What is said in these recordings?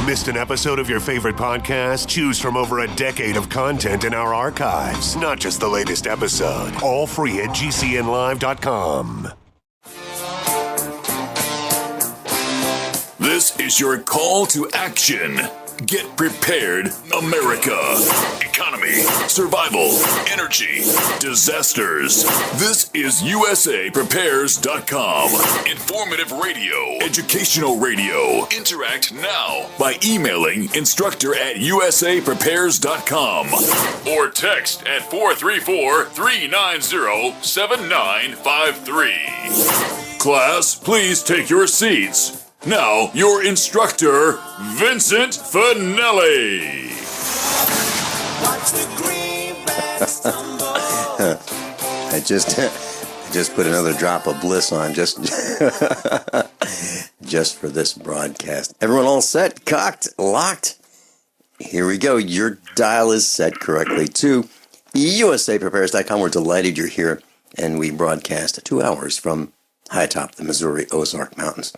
Missed an episode of your favorite podcast? Choose from over a decade of content in our archives, not just the latest episode. All free at GCNlive.com. This is your call to action. Get prepared, America. Economy, survival, energy, disasters. This is USAPrepares.com. Informative radio, educational radio. Interact now by emailing instructor@USAPrepares.com or text at 434-390-7953. Class, please take your seats. Now, your instructor, Vincent Finelli. I just put another drop of bliss on just for this broadcast. Everyone all set, cocked, locked? Here we go. Your dial is set correctly to USAPrepares.com. We're delighted you're here, and we broadcast 2 hours from high atop the Missouri Ozark Mountains.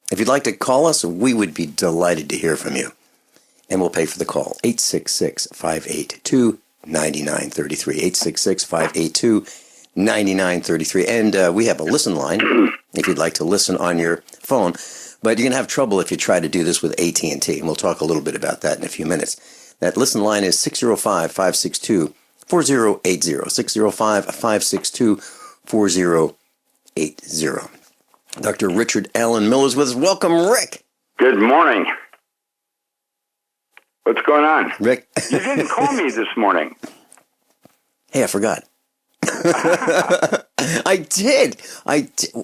If you'd like to call us, we would be delighted to hear from you. And we'll pay for the call. 866-582-9933. 866-582-9933. And we have a listen line if you'd like to listen on your phone. But you're going to have trouble if you try to do this with AT&T. And we'll talk a little bit about that in a few minutes. That listen line is 605-562-4080. 605-562-4080. Dr. Richard Allen Miller's with us. Welcome, Rick. Good morning. What's going on? Rick. You didn't call me this morning. Hey, I forgot. I did.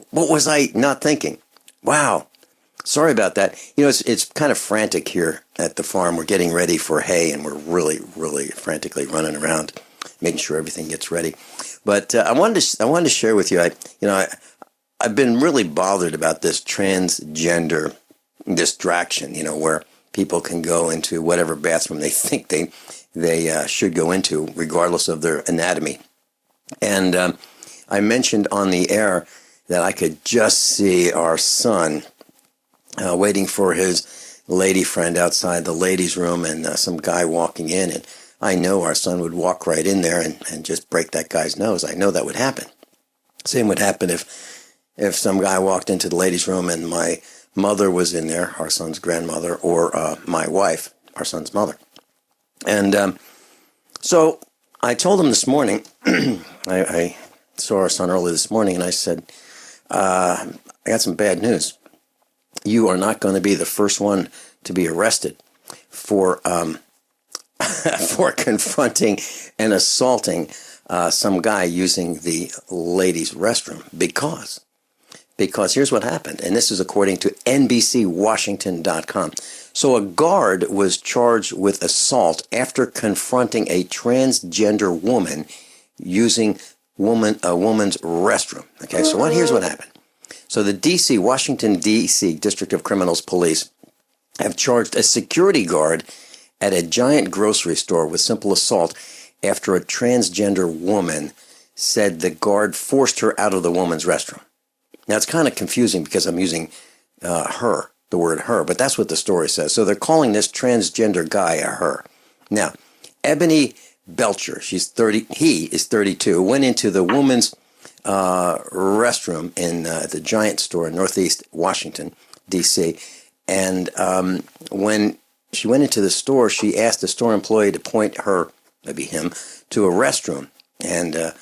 What was I not thinking? Wow. Sorry about that. You know, it's kind of frantic here at the farm. We're getting ready for hay, and we're really, really frantically running around, making sure everything gets ready. But I wanted to share with you. I've been really bothered about this transgender distraction, where people can go into whatever bathroom they think they should go into, regardless of their anatomy. And I mentioned on the air that I could just see our son waiting for his lady friend outside the ladies' room, and some guy walking in. And I know our son would walk right in there and just break that guy's nose. I know that would happen. Same would happen if some guy walked into the ladies' room and my mother was in there, our son's grandmother, or my wife, our son's mother. And so I told him this morning, I saw our son early this morning, and I said, I got some bad news. You are not going to be the first one to be arrested for for confronting and assaulting some guy using the ladies' restroom because here's what happened, and this is according to NBCWashington.com. So a guard was charged with assault after confronting a transgender woman using a woman's restroom. Okay, so here's what happened. So the Washington, D.C. District of Criminals Police have charged a security guard at a giant grocery store with simple assault after a transgender woman said the guard forced her out of the woman's restroom. Now, it's kind of confusing because I'm using the word her, but that's what the story says. So they're calling this transgender guy a her. Now, Ebony Belcher, he is 32, went into the woman's restroom in the Giant store in Northeast Washington, D.C., and when she went into the store, she asked the store employee to point her, maybe him, to a restroom, and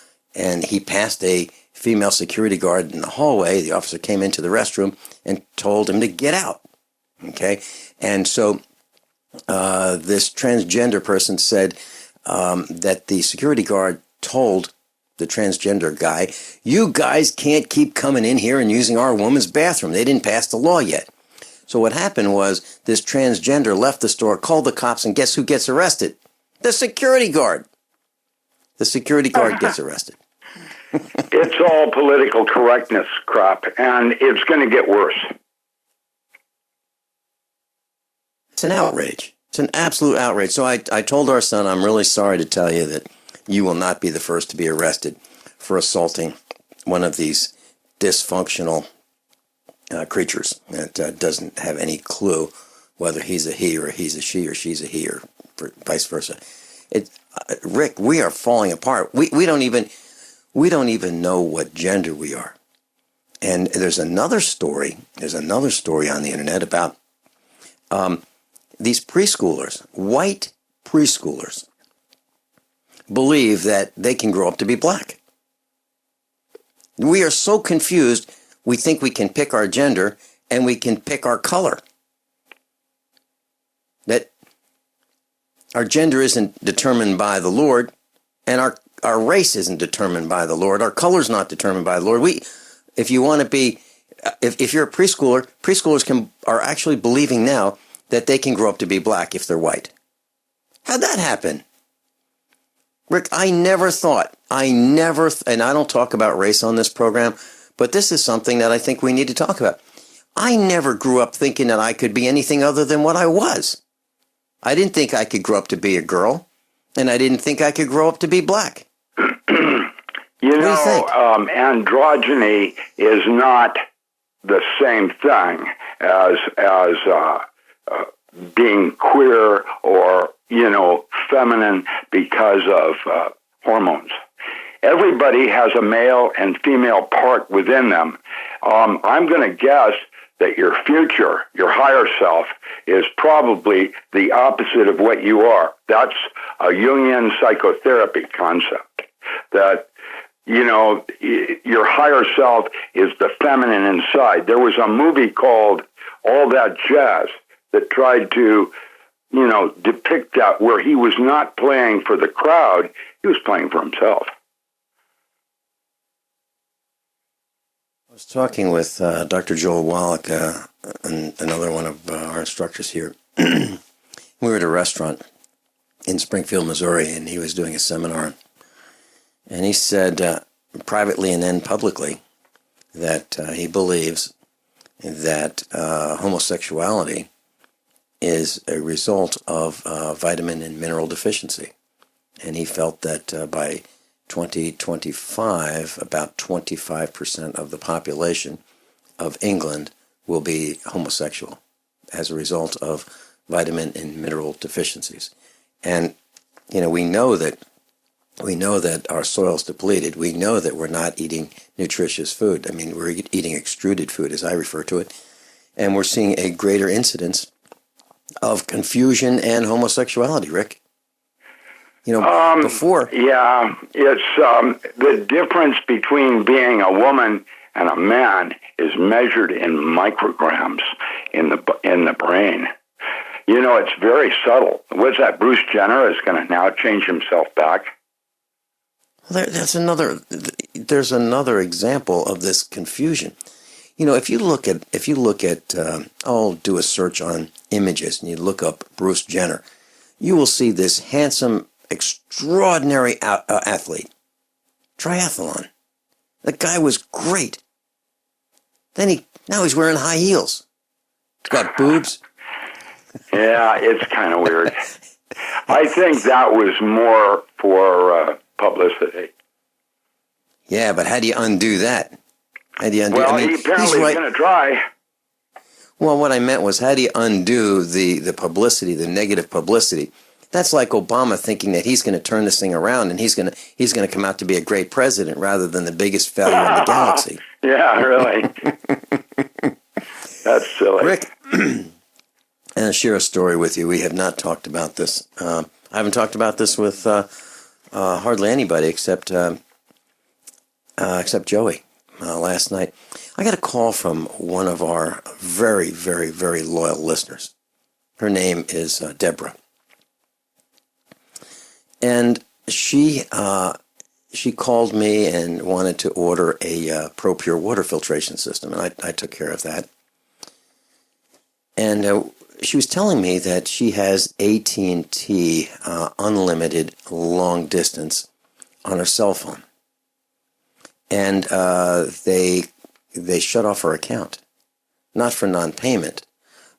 he passed a female security guard in the hallway. The officer came into the restroom and told him to get out. Okay, and so this transgender person said that the security guard told the transgender guy, "You guys can't keep coming in here and using our woman's bathroom. They didn't pass the law yet." So what happened was this transgender left the store, called the cops, and guess who gets arrested? The security guard. The security guard gets arrested. It's all political correctness crap, and it's going to get worse. It's an outrage. It's an absolute outrage. So I told our son, I'm really sorry to tell you that you will not be the first to be arrested for assaulting one of these dysfunctional creatures that doesn't have any clue whether he's a he or he's a she or she's a he or vice versa. Rick, we are falling apart. We don't even know what gender we are. And there's another story on the internet about these preschoolers, white preschoolers, believe that they can grow up to be black. We are so confused, we think we can pick our gender and we can pick our color. That our gender isn't determined by the Lord, and our race isn't determined by the Lord. Our color's not determined by the Lord. If you want to be, if you're a preschooler, preschoolers are actually believing now that they can grow up to be black if they're white. How'd that happen? Rick, I never thought, and I don't talk about race on this program, but this is something that I think we need to talk about. I never grew up thinking that I could be anything other than what I was. I didn't think I could grow up to be a girl, and I didn't think I could grow up to be black. Androgyny is not the same thing as being queer or, feminine because of hormones. Everybody has a male and female part within them. I'm going to guess that your future, your higher self, is probably the opposite of what you are. That's a Jungian psychotherapy concept, that your higher self is the feminine inside. There was a movie called All That Jazz that tried to, depict that, where he was not playing for the crowd, he was playing for himself. I was talking with Dr. Joel Wallach, another one of our instructors here. We were at a restaurant in Springfield, Missouri, and he was doing a seminar. And he said, privately and then publicly, that he believes that homosexuality is a result of vitamin and mineral deficiency. And he felt that by 2025, about 25% of the population of England will be homosexual as a result of vitamin and mineral deficiencies. And, we know that our soil's depleted. We know that we're not eating nutritious food. I mean, we're eating extruded food, as I refer to it. And we're seeing a greater incidence of confusion and homosexuality, Rick. Before. Yeah, it's the difference between being a woman and a man is measured in micrograms in the brain. It's very subtle. What's that? Bruce Jenner is going to now change himself back. There's another example of this confusion. If you look at, I'll do a search on images and you look up Bruce Jenner, you will see this handsome, extraordinary athlete, triathlon. The guy was great. Now he's wearing high heels. He's got boobs. Yeah, it's kind of weird. I think that was more for publicity. Yeah, but how do you undo that? He apparently is going to try. Well, what I meant was, how do you undo the publicity, the negative publicity? That's like Obama thinking that he's going to turn this thing around and he's going to come out to be a great president rather than the biggest failure in the galaxy. Yeah, really. That's silly. Rick, and I'll share a story with you. We have not talked about this. I haven't talked about this with hardly anybody except Joey. Last night, I got a call from one of our very, very, very loyal listeners. Her name is Deborah. And she called me and wanted to order a ProPure water filtration system, and I took care of that. And she was telling me that she has AT&T unlimited long distance on her cell phone. And they shut off her account, not for non-payment,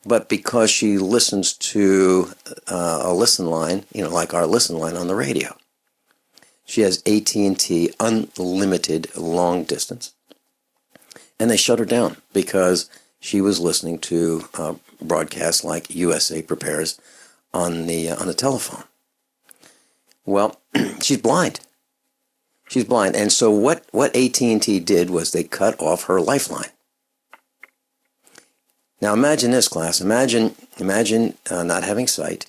but because she listens to a listen line, like our listen line on the radio. She has AT&T unlimited long distance, and they shut her down because she was listening to broadcast like USA Prepares on the telephone. Well, she's blind. She's blind. And so what AT&T did was they cut off her lifeline. Now imagine this, class. Imagine not having sight,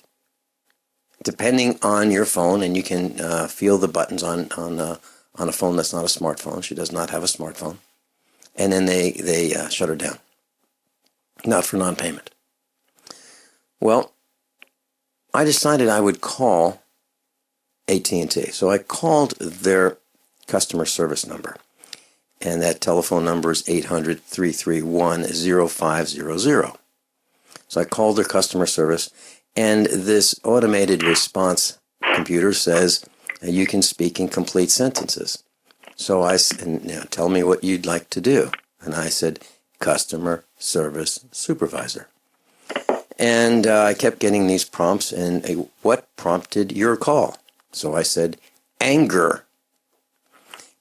depending on your phone, and you can feel the buttons on a phone that's not a smartphone. She does not have a smartphone. And then they shut her down. Not for non-payment. Well, I decided I would call AT&T. So I called their customer service number. And that telephone number is 800-331-0500. So I called their customer service, and this automated response computer says, you can speak in complete sentences. So I said, tell me what you'd like to do. And I said, customer service supervisor. And I kept getting these prompts, and what prompted your call? So I said, anger.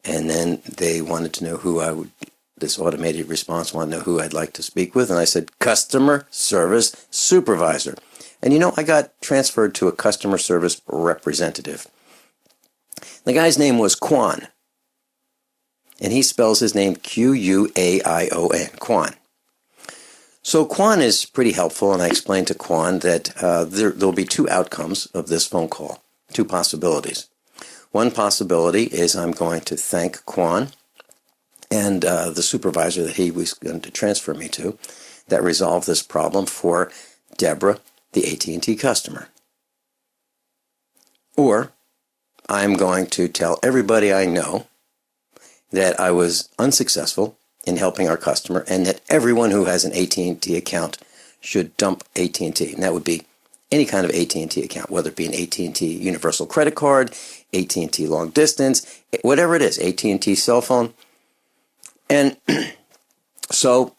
And then they wanted to know this automated response wanted to know who I'd like to speak with. And I said, customer service supervisor. And I got transferred to a customer service representative. The guy's name was Quan. And he spells his name Q-U-A-I-O-N, Quan. So Quan is pretty helpful, and I explained to Quan that there'll be two outcomes of this phone call, two possibilities. One possibility is I'm going to thank Quan and the supervisor that he was going to transfer me to that resolved this problem for Deborah, the AT&T customer. Or I'm going to tell everybody I know that I was unsuccessful in helping our customer and that everyone who has an AT&T account should dump AT&T. And that would be any kind of AT&T account, whether it be an AT&T Universal Credit Card, AT&T Long Distance, whatever it is, AT&T cell phone. And so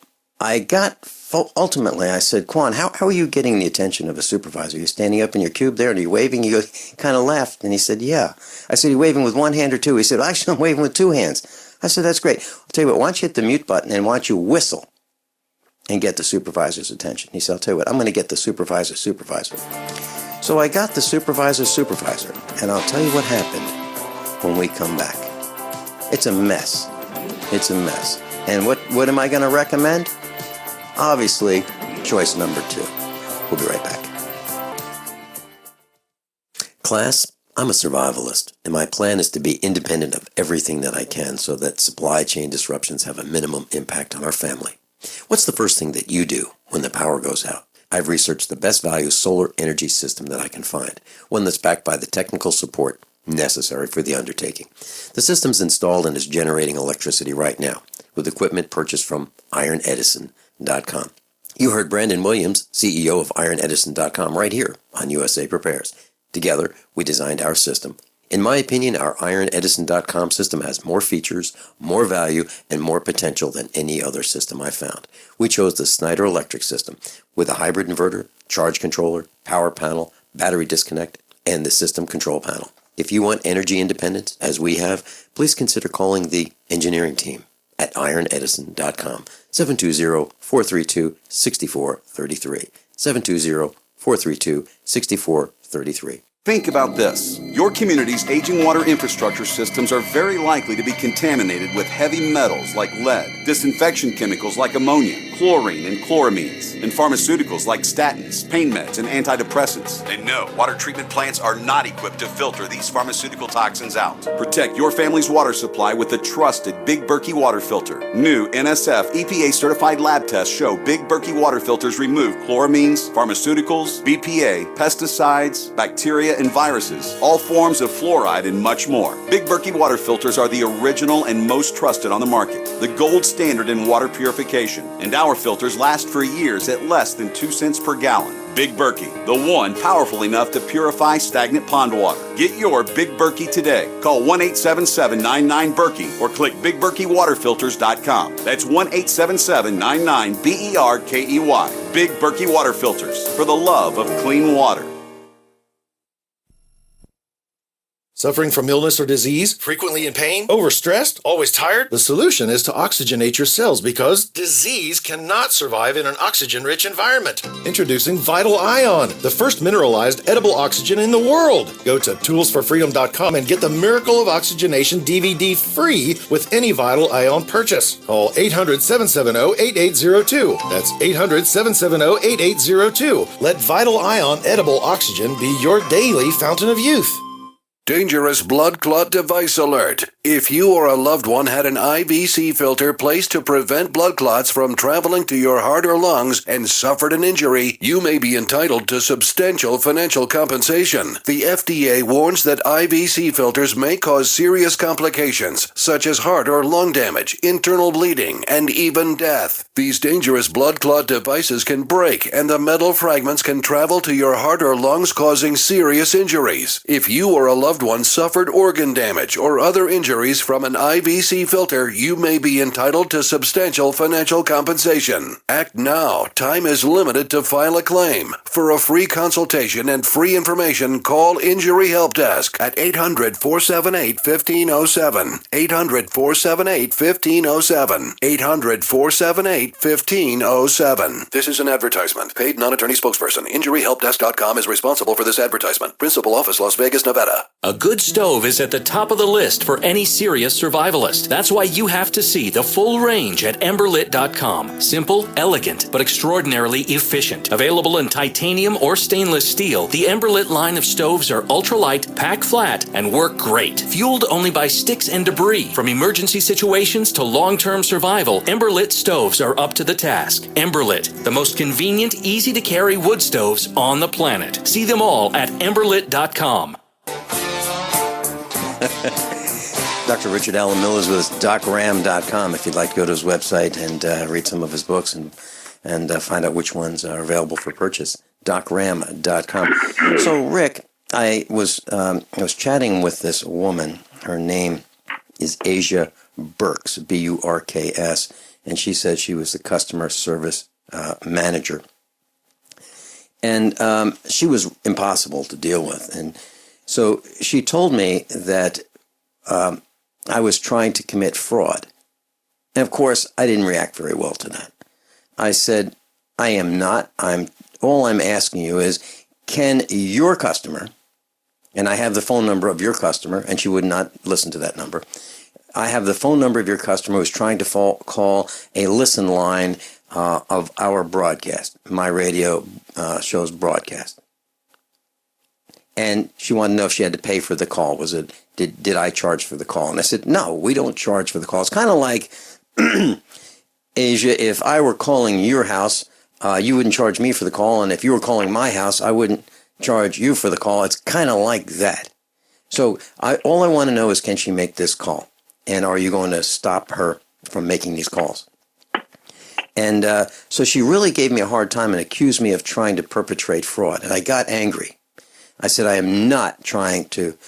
ultimately I said, Quan, how are you getting the attention of a supervisor? You're standing up in your cube there and you're waving, you kind of laughed. And he said, yeah. I said, you waving with one hand or two? He said, actually, I'm waving with two hands. I said, that's great. I'll tell you what, why don't you hit the mute button and why don't you whistle and get the supervisor's attention? He said, I'll tell you what, I'm going to get the supervisor. So I got the supervisor, and I'll tell you what happened when we come back. It's a mess. It's a mess. And what am I going to recommend? Obviously, choice number 2. We'll be right back. Class, I'm a survivalist, and my plan is to be independent of everything that I can so that supply chain disruptions have a minimum impact on our family. What's the first thing that you do when the power goes out? I've researched the best value solar energy system that I can find, one that's backed by the technical support necessary for the undertaking. The system's installed and is generating electricity right now, with equipment purchased from ironedison.com. You heard Brandon Williams, CEO of ironedison.com, right here on USA Prepares. Together, we designed our system. In my opinion, our ironedison.com system has more features, more value, and more potential than any other system I found. We chose the Snyder Electric system with a hybrid inverter, charge controller, power panel, battery disconnect, and the system control panel. If you want energy independence, as we have, please consider calling the engineering team at ironedison.com, 720-432-6433, 720-432-6433. Think about this. Your community's aging water infrastructure systems are very likely to be contaminated with heavy metals like lead, disinfection chemicals like ammonia, chlorine and chloramines, and pharmaceuticals like statins, pain meds, and antidepressants. And no, water treatment plants are not equipped to filter these pharmaceutical toxins out. Protect your family's water supply with the trusted Big Berkey water filter. New NSF EPA-certified lab tests show Big Berkey water filters remove chloramines, pharmaceuticals, BPA, pesticides, bacteria, and viruses, all forms of fluoride, and much more. Big Berkey water filters are the original and most trusted on the market, the gold standard in water purification, and our filters last for years at less than 2 cents per gallon. Big Berkey, the one powerful enough to purify stagnant pond water. Get your Big Berkey today. Call 1-877-99-BERKEY or click BigBerkeyWaterFilters.com. That's 1-877-99-BERKEY. Big Berkey Water Filters, for the love of clean water. Suffering from illness or disease? Frequently in pain? Overstressed? Always tired? The solution is to oxygenate your cells because disease cannot survive in an oxygen-rich environment. Introducing Vital Ion, the first mineralized edible oxygen in the world. Go to toolsforfreedom.com and get the Miracle of Oxygenation DVD free with any Vital Ion purchase. Call 800-770-8802. That's 800-770-8802. Let Vital Ion edible oxygen be your daily fountain of youth. Dangerous blood clot device alert. If you or a loved one had an IVC filter placed to prevent blood clots from traveling to your heart or lungs and suffered an injury, you may be entitled to substantial financial compensation. The FDA warns that IVC filters may cause serious complications, such as heart or lung damage, internal bleeding, and even death. These dangerous blood clot devices can break, and the metal fragments can travel to your heart or lungs, causing serious injuries. If you or a loved one suffered organ damage or other injuries from an IVC filter, you may be entitled to substantial financial compensation. Act now. Time is limited to file a claim. For a free consultation and free information, call Injury Help Desk at 800-478-1507. 800-478-1507. 800-478-1507. This is an advertisement. Paid non-attorney spokesperson. InjuryHelpDesk.com is responsible for this advertisement. Principal office, Las Vegas, Nevada. A good stove is at the top of the list for any serious survivalist. That's why you have to see the full range at Emberlit.com. Simple, elegant, but extraordinarily efficient. Available in titanium or stainless steel, the Emberlit line of stoves are ultralight, pack flat, and work great. Fueled only by sticks and debris. From emergency situations to long-term survival, Emberlit stoves are up to the task. Emberlit, the most convenient, easy-to-carry wood stoves on the planet. See them all at Emberlit.com. Dr. Richard Allen Miller is with DocRam.com if you'd like to go to his website and read some of his books and find out which ones are available for purchase. DocRam.com. So, Rick, I was chatting with this woman. Her name is Asia Burks, B-U-R-K-S, and she said she was the customer service manager. And she was impossible to deal with. And so she told me that I was trying to commit fraud. And of course, I didn't react very well to that. I said, I am not. All I'm asking you is, can your customer, and I have the phone number of your customer, and she would not listen to that number. I have the phone number of your customer who's trying to call a listen line of our broadcast, my radio show's broadcast. And she wanted to know if she had to pay for the call. Did I charge for the call? And I said, no, we don't charge for the call. It's kind of like, Asia, if I were calling your house, you wouldn't charge me for the call. And if you were calling my house, I wouldn't charge you for the call. It's kind of like that. So all I want to know is, can she make this call? And are you going to stop her from making these calls? And so she really gave me a hard time and accused me of trying to perpetrate fraud. And I got angry. I said, I am not trying to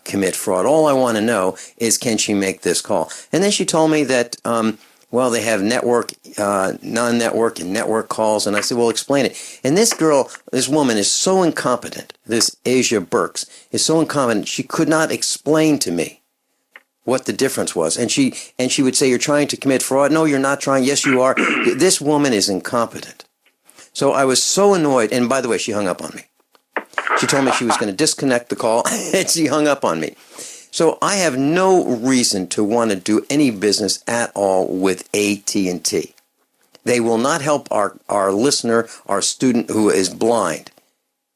commit fraud. All I want to know is, can she make this call? And then she told me that, they have network, non-network, and network calls. And I said, well, explain it. And this woman is so incompetent. This Asia Burks is so incompetent. She could not explain to me what the difference was. And she would say, you're trying to commit fraud. No, you're not trying. Yes, you are. This woman is incompetent. So I was so annoyed. And by the way, she hung up on me. She told me she was going to disconnect the call, and she hung up on me. So I have no reason to want to do any business at all with AT&T. They will not help our listener, our student who is blind.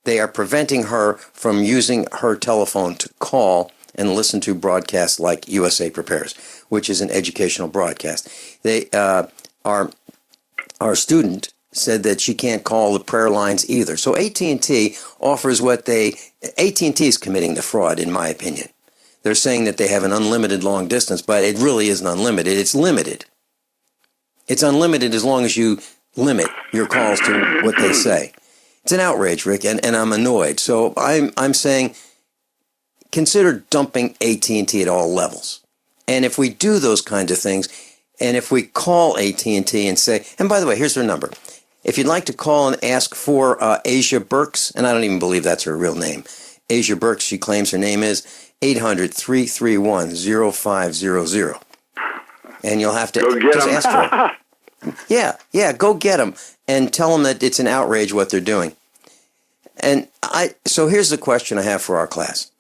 They are preventing her from using her telephone to call and listen to broadcasts like USA Prepares, which is an educational broadcast. They our student said that she can't call the prayer lines either. So AT&T offers AT&T is committing the fraud, in my opinion. They're saying that they have an unlimited long distance, but it really isn't unlimited. It's limited. It's unlimited as long as you limit your calls to what they say. It's an outrage, Rick, and I'm annoyed. So I'm saying, consider dumping AT&T at all levels. And if we do those kinds of things, and if we call AT&T and say, and by the way, here's her number. If you'd like to call and ask for Asia Burks, and I don't even believe that's her real name, Asia Burke, she claims her name is 800-331-0500. And you'll have to just ask for it. Yeah, go get them and tell them that it's an outrage what they're doing. And so here's the question I have for our class.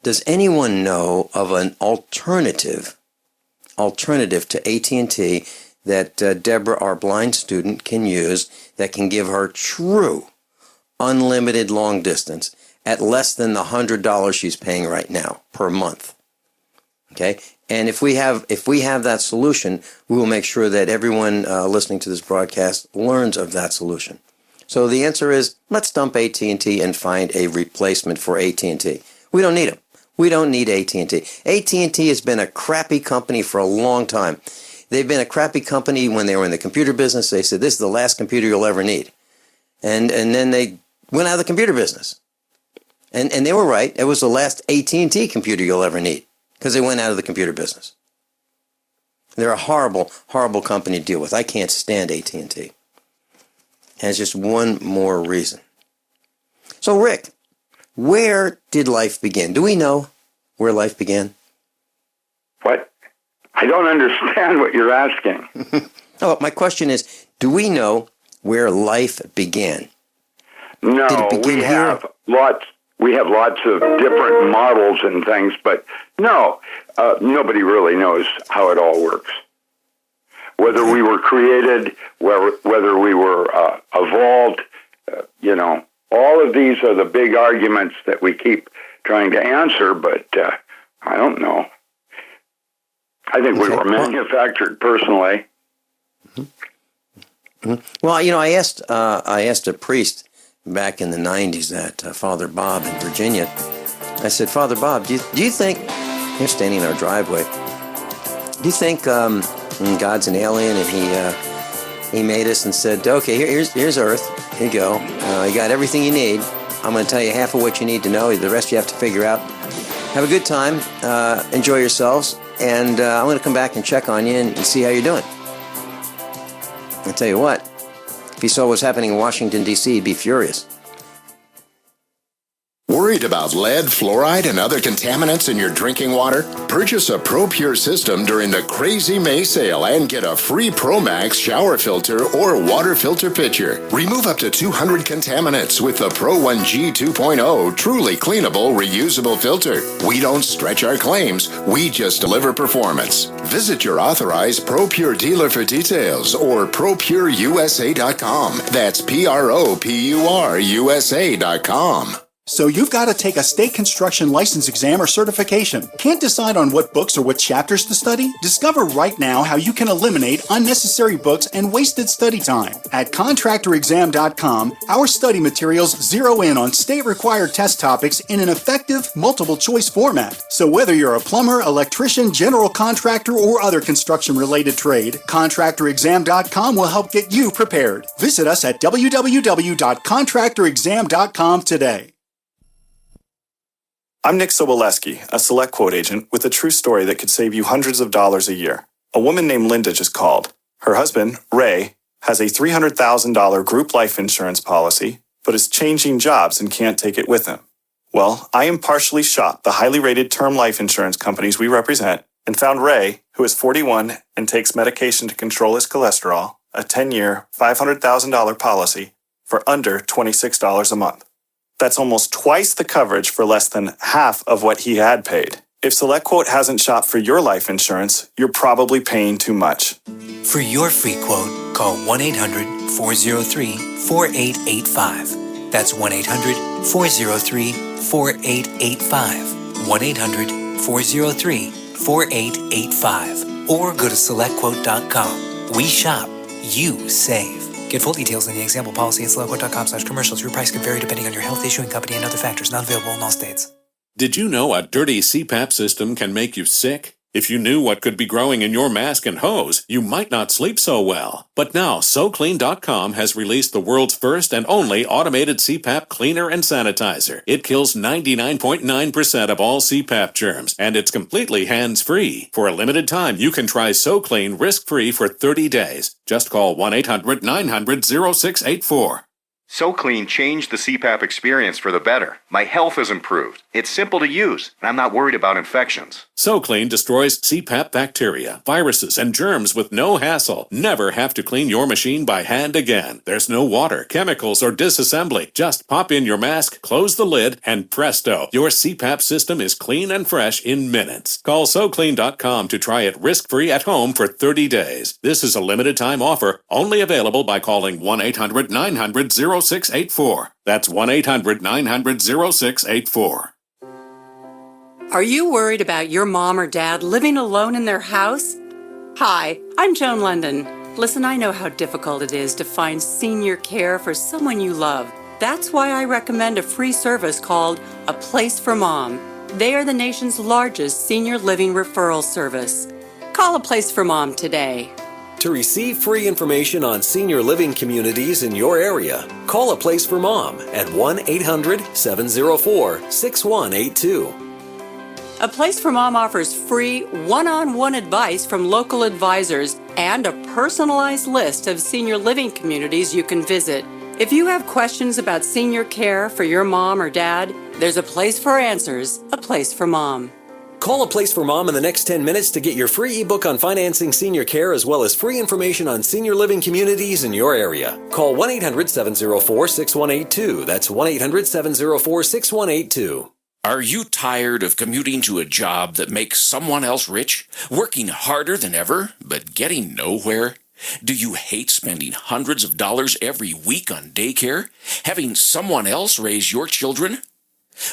Does anyone know of an alternative to AT&T that Deborah, our blind student, can use that can give her true unlimited long distance at less than the $100 she's paying right now per month? Okay? And if we have that solution, we will make sure that everyone listening to this broadcast learns of that solution. So the answer is, let's dump AT&T and find a replacement for AT&T. We don't need them. We don't need AT&T. AT&T has been a crappy company for a long time. They've been a crappy company when they were in the computer business. They said, this is the last computer you'll ever need. And then they went out of the computer business. And they were right. It was the last AT&T computer you'll ever need because they went out of the computer business. They're a horrible, horrible company to deal with. I can't stand AT&T. And it's just one more reason. So, Rick, where did life begin? Do we know where life began? What? I don't understand what you're asking. Oh, my question is, do we know where life began? No, we have lots of different models and things, but no, nobody really knows how it all works. Whether we were created, whether we were evolved, all of these are the big arguments that we keep trying to answer, but I don't know. I think we were manufactured personally. Mm-hmm. Well, I asked a priest back in the 90s, that Father Bob in Virginia. I said, Father Bob, do you think, you're standing in our driveway, do you think God's an alien and he made us and said, okay, here's Earth, here you go, you got everything you need, I'm going to tell you half of what you need to know, the rest you have to figure out. Have a good time, enjoy yourselves, and I'm going to come back and check on you and see how you're doing. I'll tell you what, if he saw what's happening in Washington, D.C., he'd be furious. Worried about lead, fluoride, and other contaminants in your drinking water? Purchase a ProPure system during the Crazy May sale and get a free ProMax shower filter or water filter pitcher. Remove up to 200 contaminants with the Pro 1G 2.0 truly cleanable, reusable filter. We don't stretch our claims, we just deliver performance. Visit your authorized ProPure dealer for details or ProPureUSA.com. That's ProPureUSA.com. So you've got to take a state construction license exam or certification. Can't decide on what books or what chapters to study? Discover right now how you can eliminate unnecessary books and wasted study time. At contractorexam.com, our study materials zero in on state-required test topics in an effective, multiple-choice format. So whether you're a plumber, electrician, general contractor, or other construction-related trade, contractorexam.com will help get you prepared. Visit us at www.contractorexam.com today. I'm Nick Soboleski, a Select Quote agent with a true story that could save you hundreds of dollars a year. A woman named Linda just called. Her husband, Ray, has a $300,000 group life insurance policy, but is changing jobs and can't take it with him. Well, I impartially shopped the highly rated term life insurance companies we represent and found Ray, who is 41 and takes medication to control his cholesterol, a 10-year, $500,000 policy for under $26 a month. That's almost twice the coverage for less than half of what he had paid. If SelectQuote hasn't shopped for your life insurance, you're probably paying too much. For your free quote, call 1-800-403-4885. That's 1-800-403-4885. 1-800-403-4885. Or go to SelectQuote.com. We shop, you save. Get full details in the example policy at SelectQuote.com/commercials. Your price could vary depending on your health, issuing company, and other factors. Not available in all states. Did you know a dirty CPAP system can make you sick? If you knew what could be growing in your mask and hose, you might not sleep so well. But now, SoClean.com has released the world's first and only automated CPAP cleaner and sanitizer. It kills 99.9% of all CPAP germs, and it's completely hands-free. For a limited time, you can try SoClean risk-free for 30 days. Just call 1-800-900-0684. SoClean changed the CPAP experience for the better. My health has improved. It's simple to use, and I'm not worried about infections. SoClean destroys CPAP bacteria, viruses, and germs with no hassle. Never have to clean your machine by hand again. There's no water, chemicals, or disassembly. Just pop in your mask, close the lid, and presto, your CPAP system is clean and fresh in minutes. Call SoClean.com to try it risk-free at home for 30 days. This is a limited-time offer, only available by calling 1-800-900-0684. That's 1-800-900-0684. Are you worried about your mom or dad living alone in their house? Hi, I'm Joan London. Listen, I know how difficult it is to find senior care for someone you love. That's why I recommend a free service called A Place for Mom. They are the nation's largest senior living referral service. Call A Place for Mom today. To receive free information on senior living communities in your area, call A Place for Mom at 1-800-704-6182. A Place for Mom offers free one-on-one advice from local advisors and a personalized list of senior living communities you can visit. If you have questions about senior care for your mom or dad, there's a place for answers, A Place for Mom. Call A Place for Mom in the next 10 minutes to get your free ebook on financing senior care as well as free information on senior living communities in your area. Call 1-800-704-6182. That's 1-800-704-6182. Are you tired of commuting to a job that makes someone else rich? Working harder than ever, but getting nowhere? Do you hate spending hundreds of dollars every week on daycare? Having someone else raise your children?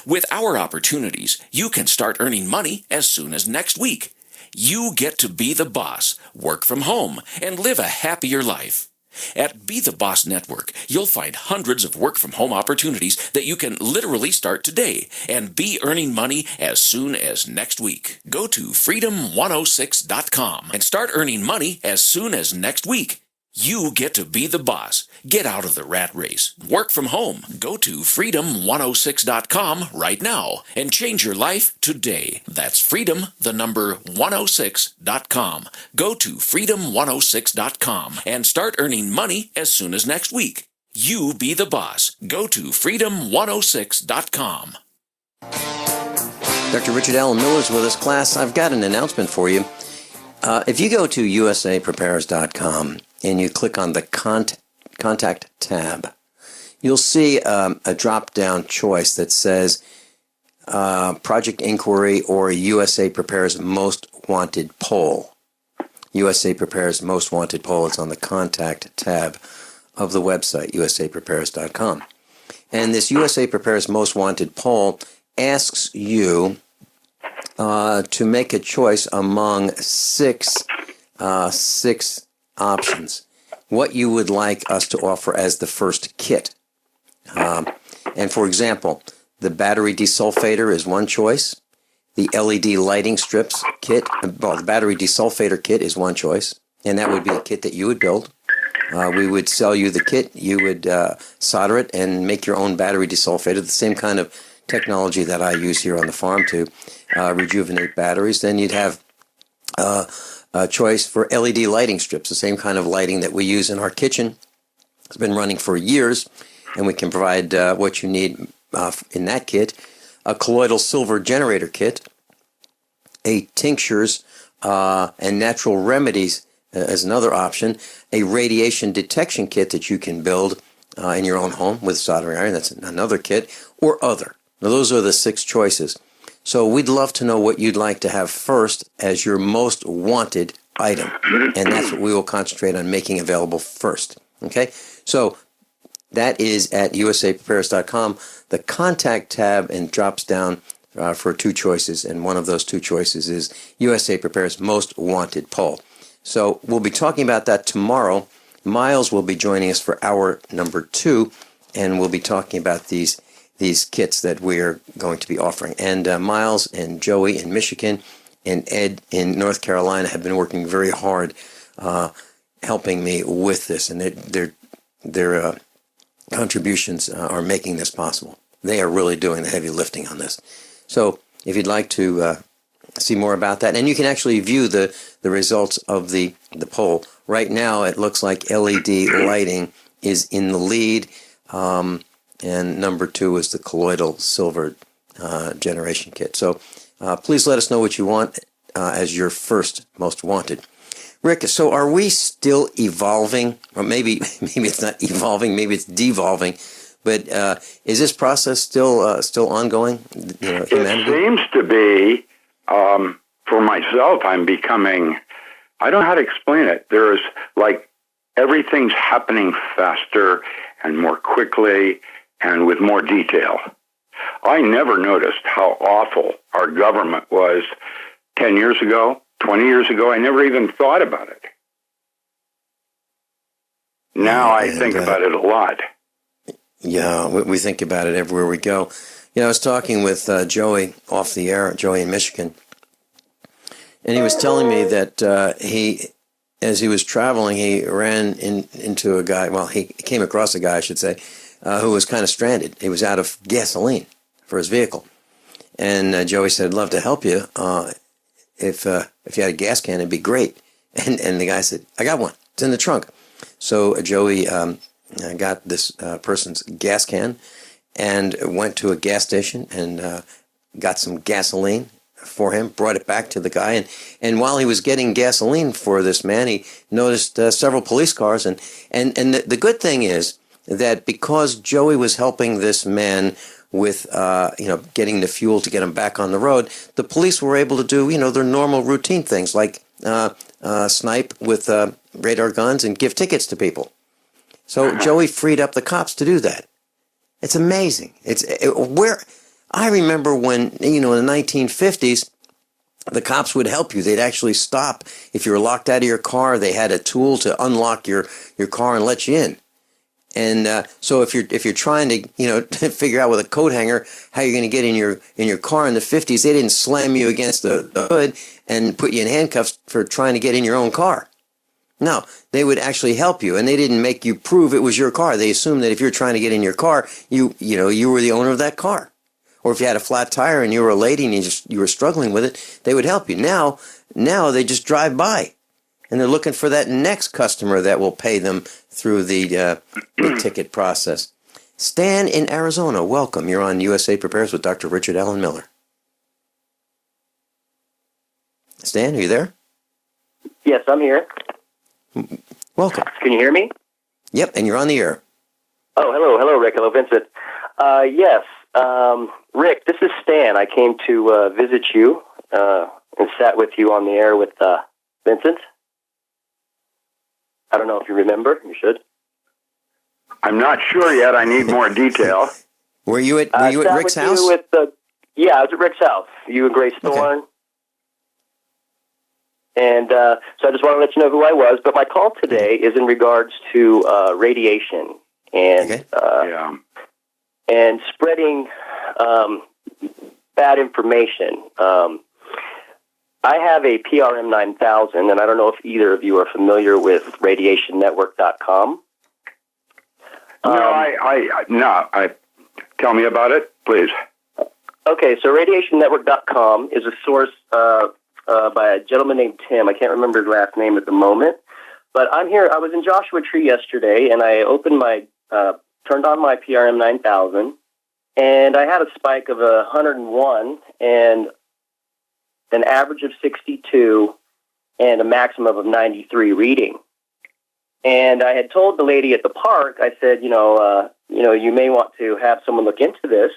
With our opportunities, you can start earning money as soon as next week. You get to be the boss, work from home, and live a happier life. At Be the Boss Network, you'll find hundreds of work-from-home opportunities that you can literally start today and be earning money as soon as next week. Go to freedom106.com and start earning money as soon as next week. You get to be the boss. Get out of the rat race. Work from home. Go to freedom106.com right now and change your life today. That's freedom, the number 106.com. Go to freedom106.com and start earning money as soon as next week. You be the boss. Go to freedom106.com. Dr. Richard Allen Miller's with us. Class, I've got an announcement for you. If you go to usaprepares.com and you click on the Contact tab, you'll see a drop-down choice that says Project Inquiry or USA Prepares Most Wanted Poll. USA Prepares Most Wanted Poll is on the Contact tab of the website, usaprepares.com. And this USA Prepares Most Wanted Poll asks you to make a choice among six options. What you would like us to offer as the first kit. And for example, the battery desulfator is one choice. The LED lighting strips kit, well, the battery desulfator kit is one choice. And that would be a kit that you would build. We would sell you the kit. You would solder it and make your own battery desulfator, the same kind of technology that I use here on the farm to rejuvenate batteries. Then you'd have a choice for LED lighting strips, the same kind of lighting that we use in our kitchen. It's been running for years, and we can provide what you need in that kit. A colloidal silver generator kit, a tinctures and natural remedies as another option, a radiation detection kit that you can build in your own home with soldering iron, that's another kit, or other. Now, those are the six choices. So we'd love to know what you'd like to have first as your most wanted item. And that's what we will concentrate on making available first. Okay? So that is at usaprepares.com. The Contact tab and drops down for two choices. And one of those two choices is USA Prepares Most Wanted Poll. So we'll be talking about that tomorrow. Miles will be joining us for hour number 2. And we'll be talking about these kits that we're going to be offering. And Miles and Joey in Michigan and Ed in North Carolina have been working very hard helping me with this, and their contributions are making this possible. They are really doing the heavy lifting on this. So if you'd like to see more about that, and you can actually view the results of the poll. Right now it looks like LED lighting is in the lead. and number 2 is the colloidal silver generation kit. So please let us know what you want as your first most wanted. Rick, so are we still evolving? Or maybe it's not evolving, maybe it's devolving. But is this process still ongoing? It seems to be. For myself, I'm becoming, I don't know how to explain it. There's like everything's happening faster and more quickly and with more detail. I never noticed how awful our government was 10 years ago, 20 years ago. I never even thought about it. Now I think about it a lot. Yeah, we think about it everywhere we go. I was talking with Joey off the air, Joey in Michigan, and he was telling me that as he was traveling, he ran into a guy, he came across a guy, I should say, who was kind of stranded. He was out of gasoline for his vehicle. And Joey said, "I'd love to help you. If you had a gas can, it'd be great." And the guy said, "I got one. It's in the trunk." So Joey got this person's gas can and went to a gas station and got some gasoline for him, brought it back to the guy. And while he was getting gasoline for this man, he noticed several police cars. And the good thing is that because Joey was helping this man with, getting the fuel to get him back on the road, the police were able to do, their normal routine things like snipe with radar guns and give tickets to people. So Joey freed up the cops to do that. It's amazing. I remember when, in the 1950s, the cops would help you. They'd actually stop. If you were locked out of your car, they had a tool to unlock your car and let you in. And so if you're trying to figure out with a coat hanger how you're going to get in your car in the 50s, they didn't slam you against the hood and put you in handcuffs for trying to get in your own car. No, they would actually help you, and they didn't make you prove it was your car. They assumed that if you're trying to get in your car, you were the owner of that car. Or if you had a flat tire and you were a lady and you were struggling with it, they would help you. Now they just drive by, and they're looking for that next customer that will pay them through the ticket process. Stan in Arizona, welcome. You're on USA Prepares with Dr. Richard Allen Miller. Stan, are you there? Yes, I'm here. Welcome. Can you hear me? Yep, and you're on the air. Oh, hello, Rick. Hello, Vincent. Yes, Rick, this is Stan. I came to visit you and sat with you on the air with Vincent. I don't know if you remember. You should. I'm not sure yet. I need more detail. Were you at Rick's house? I was at Rick's house. You and Grace Thorne. Okay. And so I just want to let you know who I was. But my call today is in regards to radiation and and spreading bad information. I have a PRM 9000, and I don't know if either of you are familiar with radiationnetwork.com. Tell me about it, please. Okay, so radiationnetwork.com is a source by a gentleman named Tim. I can't remember his last name at the moment, but I'm here. I was in Joshua Tree yesterday, and I turned on my PRM 9000, and I had a spike of 101 and an average of 62 and a maximum of 93 reading. And I had told the lady at the park, I said, you may want to have someone look into this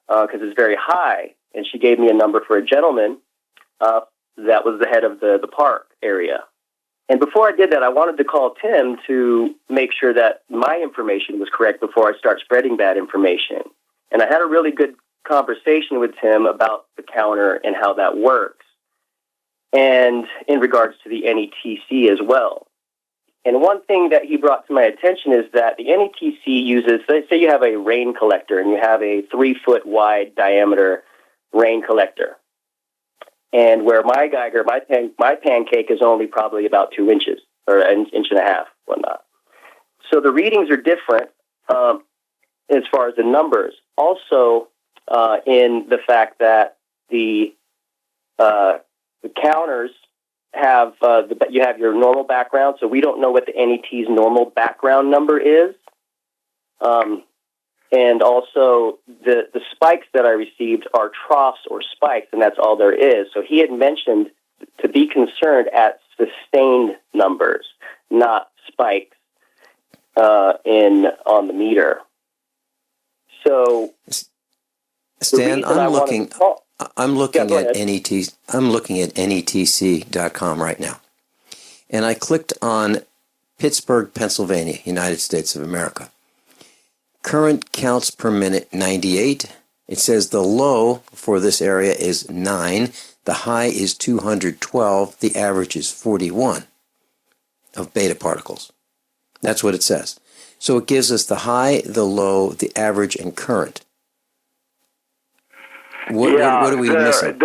because it's very high. And she gave me a number for a gentleman that was the head of the park area. And before I did that, I wanted to call Tim to make sure that my information was correct before I start spreading bad information. And I had a really good conversation with Tim about the counter and how that works, and in regards to the NETC as well. And one thing that he brought to my attention is that the NETC uses, say you have a rain collector and you have a 3-foot wide diameter rain collector. And where my Geiger, my pancake is only probably about 2 inches or an inch and a half, whatnot. So the readings are different as far as the numbers. Also, in the fact that the counters have you have your normal background, so we don't know what the NET's normal background number is. And also, the spikes that I received are troughs or spikes, and that's all there is. So he had mentioned to be concerned at sustained numbers, not spikes on the meter. So, Stan, I'm looking at NETC.com right now, and I clicked on Pittsburgh, Pennsylvania, United States of America. Current counts per minute 98. It says the low for this area is 9. The high is 212. The average is 41 of beta particles. That's what it says. So it gives us the high, the low, the average, and current. What are we missing?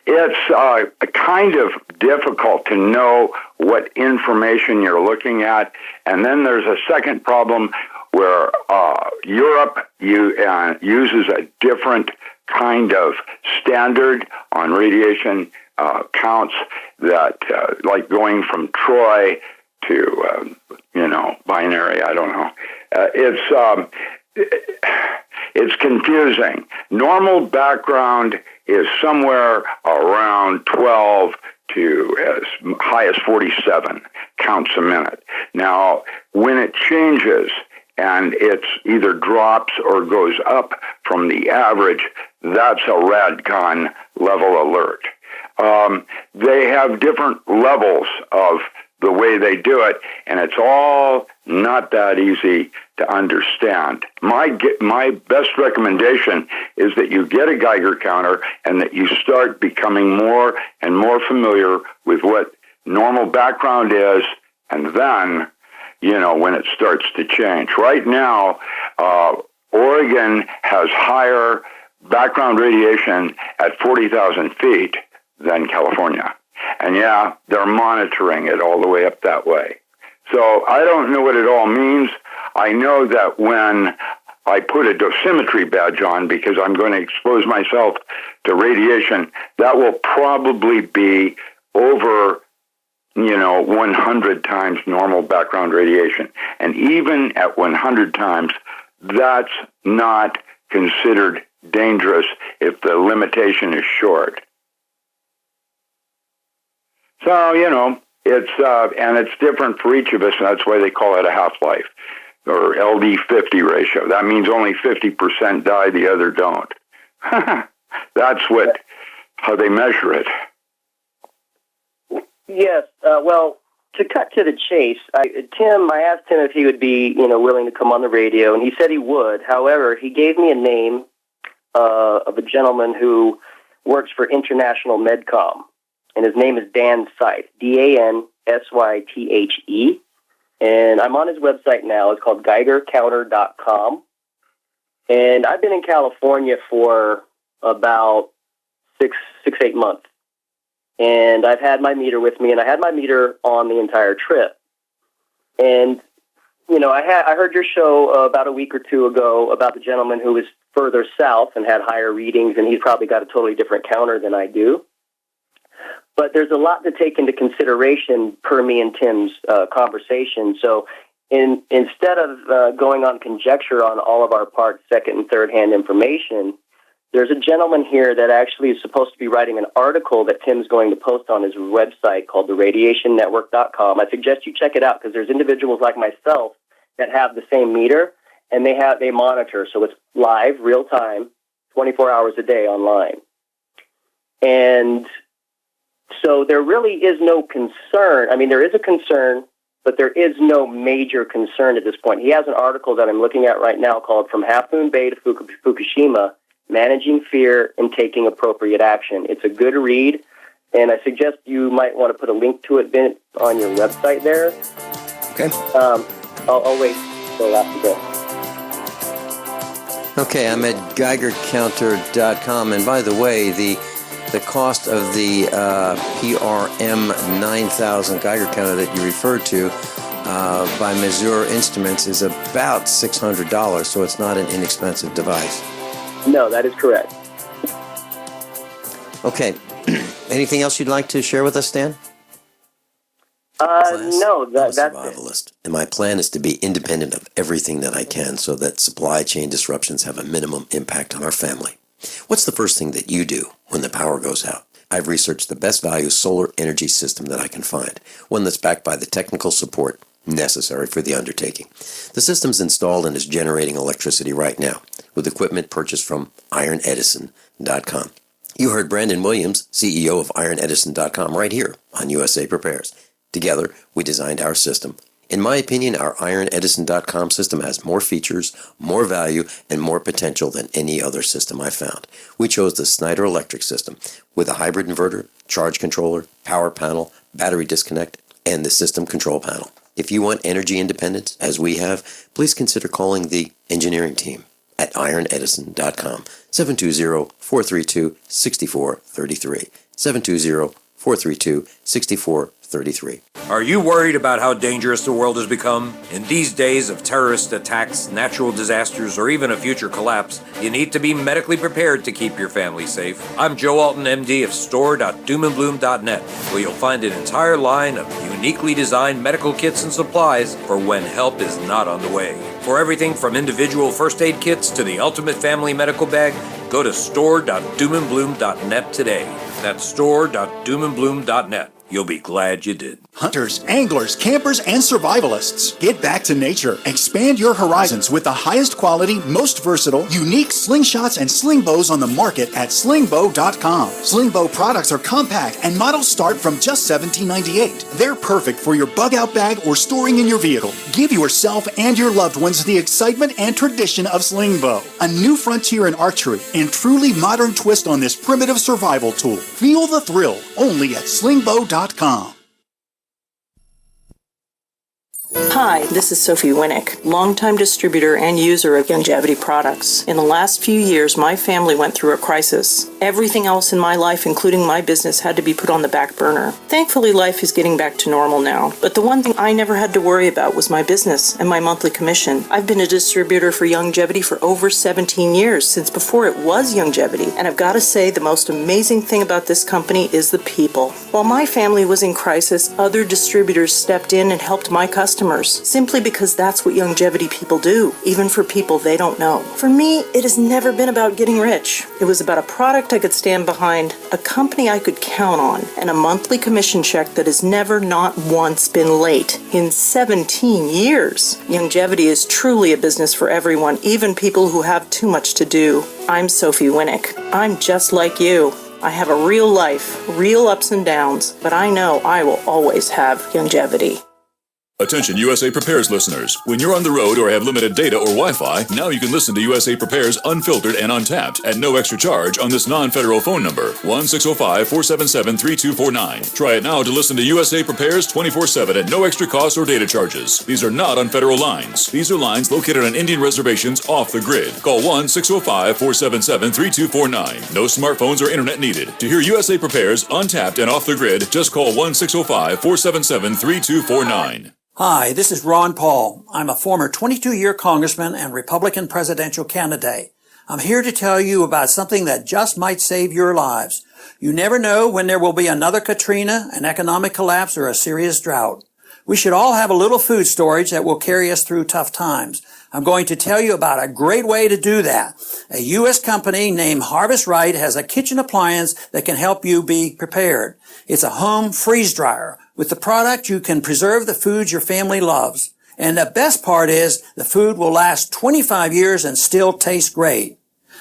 It's kind of difficult to know what information you're looking at. And then there's a second problem where Europe uses a different kind of standard on radiation counts that, like going from Troy to, binary, I don't know. It's confusing. Normal background is somewhere around 12 to as high as 47 counts a minute. Now, when it changes and it's either drops or goes up from the average, that's a RADCON level alert. They have different levels of the way they do it, and it's all not that easy to understand. My best recommendation is that you get a Geiger counter and that you start becoming more and more familiar with what normal background is, and then, when it starts to change. Right now, Oregon has higher background radiation at 40,000 feet than California. And yeah, they're monitoring it all the way up that way. So I don't know what it all means. I know that when I put a dosimetry badge on, because I'm going to expose myself to radiation, that will probably be over, 100 times normal background radiation. And even at 100 times, that's not considered dangerous if the limitation is short. So, it's different for each of us, and that's why they call it a half-life, or LD50 ratio. That means only 50% die, the other don't. That's how they measure it. Yes, well, to cut to the chase, I asked him if he would be, willing to come on the radio, and he said he would. However, he gave me a name of a gentleman who works for International Medcom. And his name is Dan Sythe, DANSYTHE. And I'm on his website now. It's called GeigerCounter.com. And I've been in California for about 8 months. And I've had my meter with me, and I had my meter on the entire trip. And, I heard your show about a week or two ago about the gentleman who was further south and had higher readings, and he's probably got a totally different counter than I do. But there's a lot to take into consideration per me and Tim's conversation. So instead of going on conjecture on all of our parts, second and third hand information, there's a gentleman here that actually is supposed to be writing an article that Tim's going to post on his website called theradiationnetwork.com. I suggest you check it out because there's individuals like myself that have the same meter, and they monitor. So it's live, real time, 24 hours a day online. And so there really is no concern. I mean, there is a concern, but there is no major concern at this point. He has an article that I'm looking at right now called From Half Moon Bay to Fukushima, Managing Fear and Taking Appropriate Action. It's a good read, and I suggest you might want to put a link to it, Vince, on your website there. Okay. I'll wait until after this. Okay, I'm at GeigerCounter.com, and by the way, the cost of the PRM 9000 Geiger counter that you referred to by Mazur Instruments is about $600, so it's not an inexpensive device. No, that is correct. Okay. Anything else you'd like to share with us, Stan? No, that's survivalist, and my plan is to be independent of everything that I can so that supply chain disruptions have a minimum impact on our family. What's the first thing that you do when the power goes out? I've researched the best value solar energy system that I can find, one that's backed by the technical support necessary for the undertaking. The system's installed and is generating electricity right now with equipment purchased from ironedison.com. You heard Brandon Williams, CEO of ironedison.com, right here on USA Prepares. Together, we designed our system. In my opinion, our ironedison.com system has more features, more value, and more potential than any other system I found. We chose the Snyder Electric system with a hybrid inverter, charge controller, power panel, battery disconnect, and the system control panel. If you want energy independence, as we have, please consider calling the engineering team at ironedison.com, 720-432-6433, 720-432-6433. Are you worried about how dangerous the world has become? In these days of terrorist attacks, natural disasters, or even a future collapse, you need to be medically prepared to keep your family safe. I'm Joe Alton, MD of store.doomandbloom.net, where you'll find an entire line of uniquely designed medical kits and supplies for when help is not on the way. For everything from individual first aid kits to the ultimate family medical bag, go to store.doomandbloom.net today. That's store.doomandbloom.net. You'll be glad you did. Hunters, anglers, campers, and survivalists, get back to nature. Expand your horizons with the highest quality, most versatile, unique slingshots and sling bows on the market at slingbow.com. Slingbow products are compact and models start from just $17.98. They're perfect for your bug-out bag or storing in your vehicle. Give yourself and your loved ones the excitement and tradition of slingbow, a new frontier in archery and truly modern twist on this primitive survival tool. Feel the thrill only at slingbow.com. Hi, this is Sophie Winnick, longtime distributor and user of Longevity products. In the last few years, my family went through a crisis. Everything else in my life, including my business, had to be put on the back burner. Thankfully, life is getting back to normal now. But the one thing I never had to worry about was my business and my monthly commission. I've been a distributor for Longevity for over 17 years, since before it was Longevity. And I've got to say, the most amazing thing about this company is the people. While my family was in crisis, other distributors stepped in and helped my customers, simply because that's what Longevity people do, even for people they don't know. For me, it has never been about getting rich. It was about a product I could stand behind, a company I could count on, and a monthly commission check that has never, not once, been late in 17 years. Longevity is truly a business for everyone, even people who have too much to do. I'm Sophie Winnick. I'm just like you. I have a real life, real ups and downs, but I know I will always have Longevity. Attention USA Prepares listeners. When you're on the road or have limited data or Wi-Fi, now you can listen to USA Prepares unfiltered and untapped at no extra charge on this non-federal phone number, 1-605-477-3249. Try it now to listen to USA Prepares 24/7 at no extra cost or data charges. These are not on federal lines. These are lines located on Indian reservations off the grid. Call 1-605-477-3249. No smartphones or internet needed. To hear USA Prepares untapped and off the grid, just call 1-605-477-3249. Hi, this is Ron Paul. I'm a former 22-year congressman and Republican presidential candidate. I'm here to tell you about something that just might save your lives. You never know when there will be another Katrina, an economic collapse, or a serious drought. We should all have a little food storage that will carry us through tough times. I'm going to tell you about a great way to do that. A U.S. company named Harvest Right has a kitchen appliance that can help you be prepared. It's a home freeze dryer. With the product, you can preserve the foods your family loves. And the best part is the food will last 25 years and still taste great.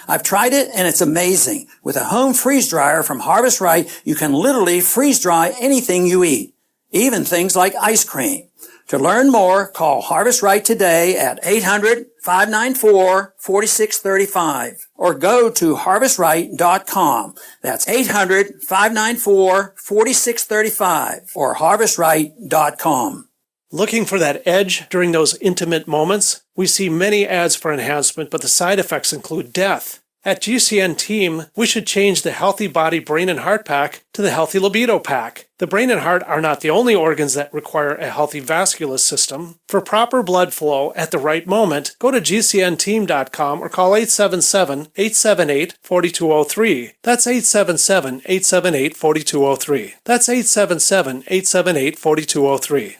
I've tried it and it's amazing. With a home freeze dryer from Harvest Right, you can literally freeze dry anything you eat, even things like ice cream. To learn more, call Harvest Right today at 800-594-4635 or go to harvestright.com. That's 800-594-4635 or harvestright.com. Looking for that edge during those intimate moments? We see many ads for enhancement, but the side effects include death. At GCN Team, we should change the Healthy Body, Brain, and Heart Pack to the Healthy Libido Pack. The brain and heart are not the only organs that require a healthy vascular system. For proper blood flow at the right moment, go to gcnteam.com or call 877-878-4203. That's 877-878-4203. That's 877-878-4203.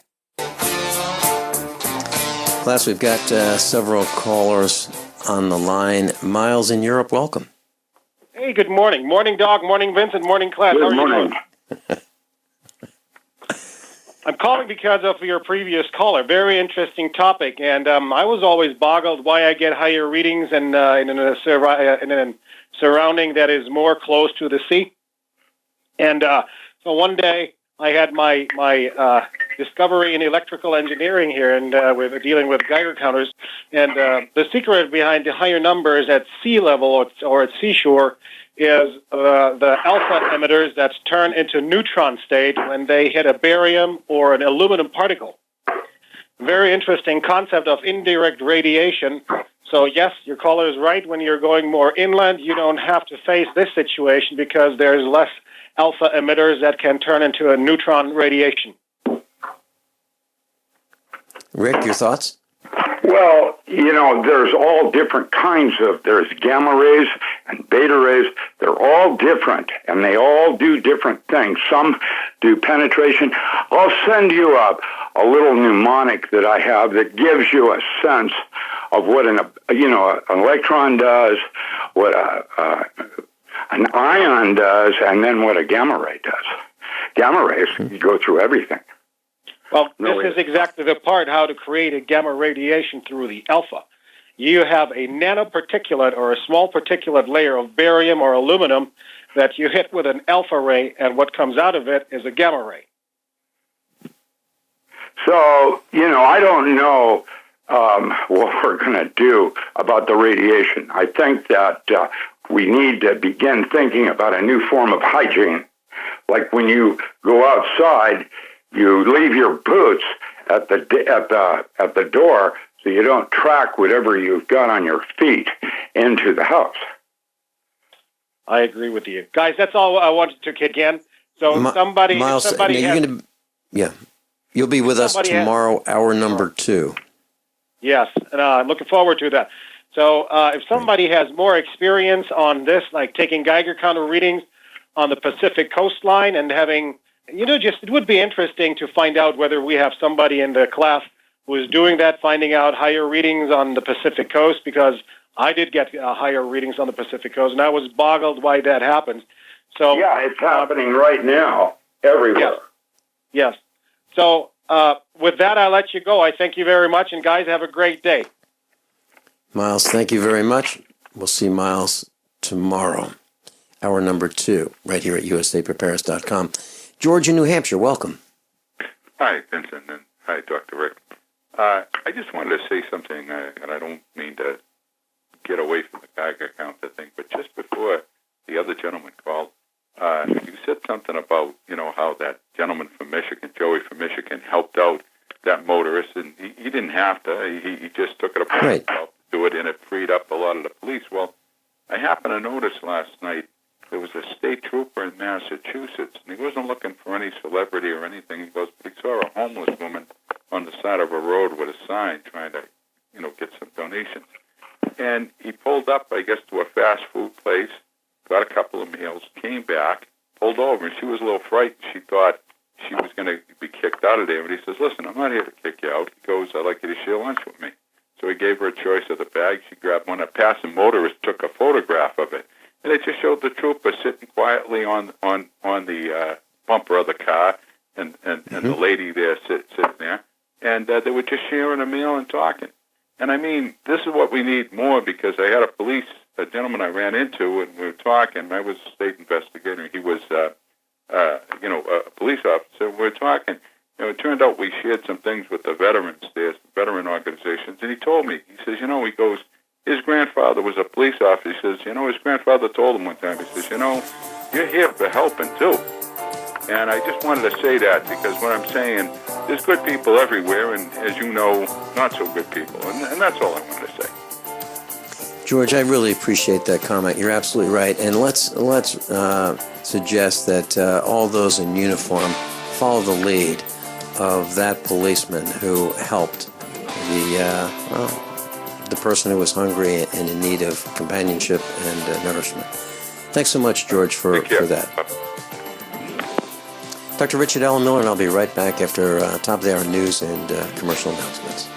Class, we've got several callers on the line. Miles in Europe, welcome. Hey, good morning. Morning, Doc. Morning, Vincent. Morning, class. Good How are morning. you doing? I'm calling because of your previous caller. Very interesting topic, and I was always boggled why I get higher readings in a surrounding that is more close to the sea. And so one day I had my discovery in electrical engineering here, and we're dealing with Geiger counters. And the secret behind the higher numbers at sea level or at seashore is the alpha emitters that's turned into neutron state when they hit a barium or an aluminum particle. Very interesting concept of indirect radiation. So yes, your caller is right. When you're going more inland, you don't have to face this situation because there's less alpha emitters that can turn into a neutron radiation. Rick, your thoughts? Well, there's all different kinds there's gamma rays and beta rays. They're all different, and they all do different things. Some do penetration. I'll send you a little mnemonic that I have that gives you a sense of what an electron does, what an ion does, and then what a gamma ray does. Gamma rays, you go through everything. Well, this is exactly the part, how to create a gamma radiation through the alpha. You have a nanoparticulate or a small particulate layer of barium or aluminum that you hit with an alpha ray, and what comes out of it is a gamma ray. So, I don't know what we're going to do about the radiation. I think that we need to begin thinking about a new form of hygiene. Like when you go outside, you leave your boots at the door so you don't track whatever you've got on your feet into the house. I agree with you. Guys, that's all I wanted to kick in. So Miles, you'll be with us tomorrow, hour number 2. Yes, and I'm looking forward to that. So if somebody has more experience on this, like taking Geiger counter readings on the Pacific coastline and having, it would be interesting to find out whether we have somebody in the class who is doing that, finding out higher readings on the Pacific coast, because I did get higher readings on the Pacific coast, and I was boggled why that happens. So yeah, it's happening right now everywhere. Yes. So with that, I'll let you go. I thank you very much, and guys, have a great day. Miles, thank you very much. We'll see Miles tomorrow. Hour number 2, right here at usapreparedness.com. George in New Hampshire, welcome. Hi, Vincent, and hi, Dr. Rick. I just wanted to say something, and I don't mean to get away from the Geiger counter thing, but just before the other gentleman called, you said something about, how that gentleman from Michigan, Joey from Michigan, helped out that motorist, and he didn't have to. He just took it upon himself to do it, and it freed up a lot of the police. Well, I happened to notice last night there was a state trooper in Massachusetts, and he wasn't looking for any celebrity or anything. He goes, but he saw a homeless woman on the side of a road with a sign trying to, get some donations. And he pulled up, I guess, to a fast food place, got a couple of meals, came back, pulled over, and she was a little frightened. She thought she was going to be kicked out of there. But he says, listen, I'm not here to kick you out. He goes, I'd like you to share lunch with me. So he gave her a choice of the bag. She grabbed one. A passing motorist took a photograph of it. And it just showed the trooper sitting quietly on the bumper of the car, and the lady there sitting there. And they were just sharing a meal and talking. And I mean, this is what we need more, because I had a gentleman I ran into, and we were talking. I was a state investigator. He was, a police officer. We were talking. It turned out we shared some things with the veterans there, veteran organizations. And he told me, he says, he goes, his grandfather was a police officer. He says, his grandfather told him one time, he says, you're here for helping too. And I just wanted to say that, because what I'm saying, there's good people everywhere, and as you know, not so good people. And that's all I wanted to say. George, I really appreciate that comment. You're absolutely right. And let's suggest that all those in uniform follow the lead of that policeman who helped the person who was hungry and in need of companionship and nourishment. Thanks so much, George, for that. Dr. Richard Allen Miller, and I'll be right back after top of the hour news and commercial announcements.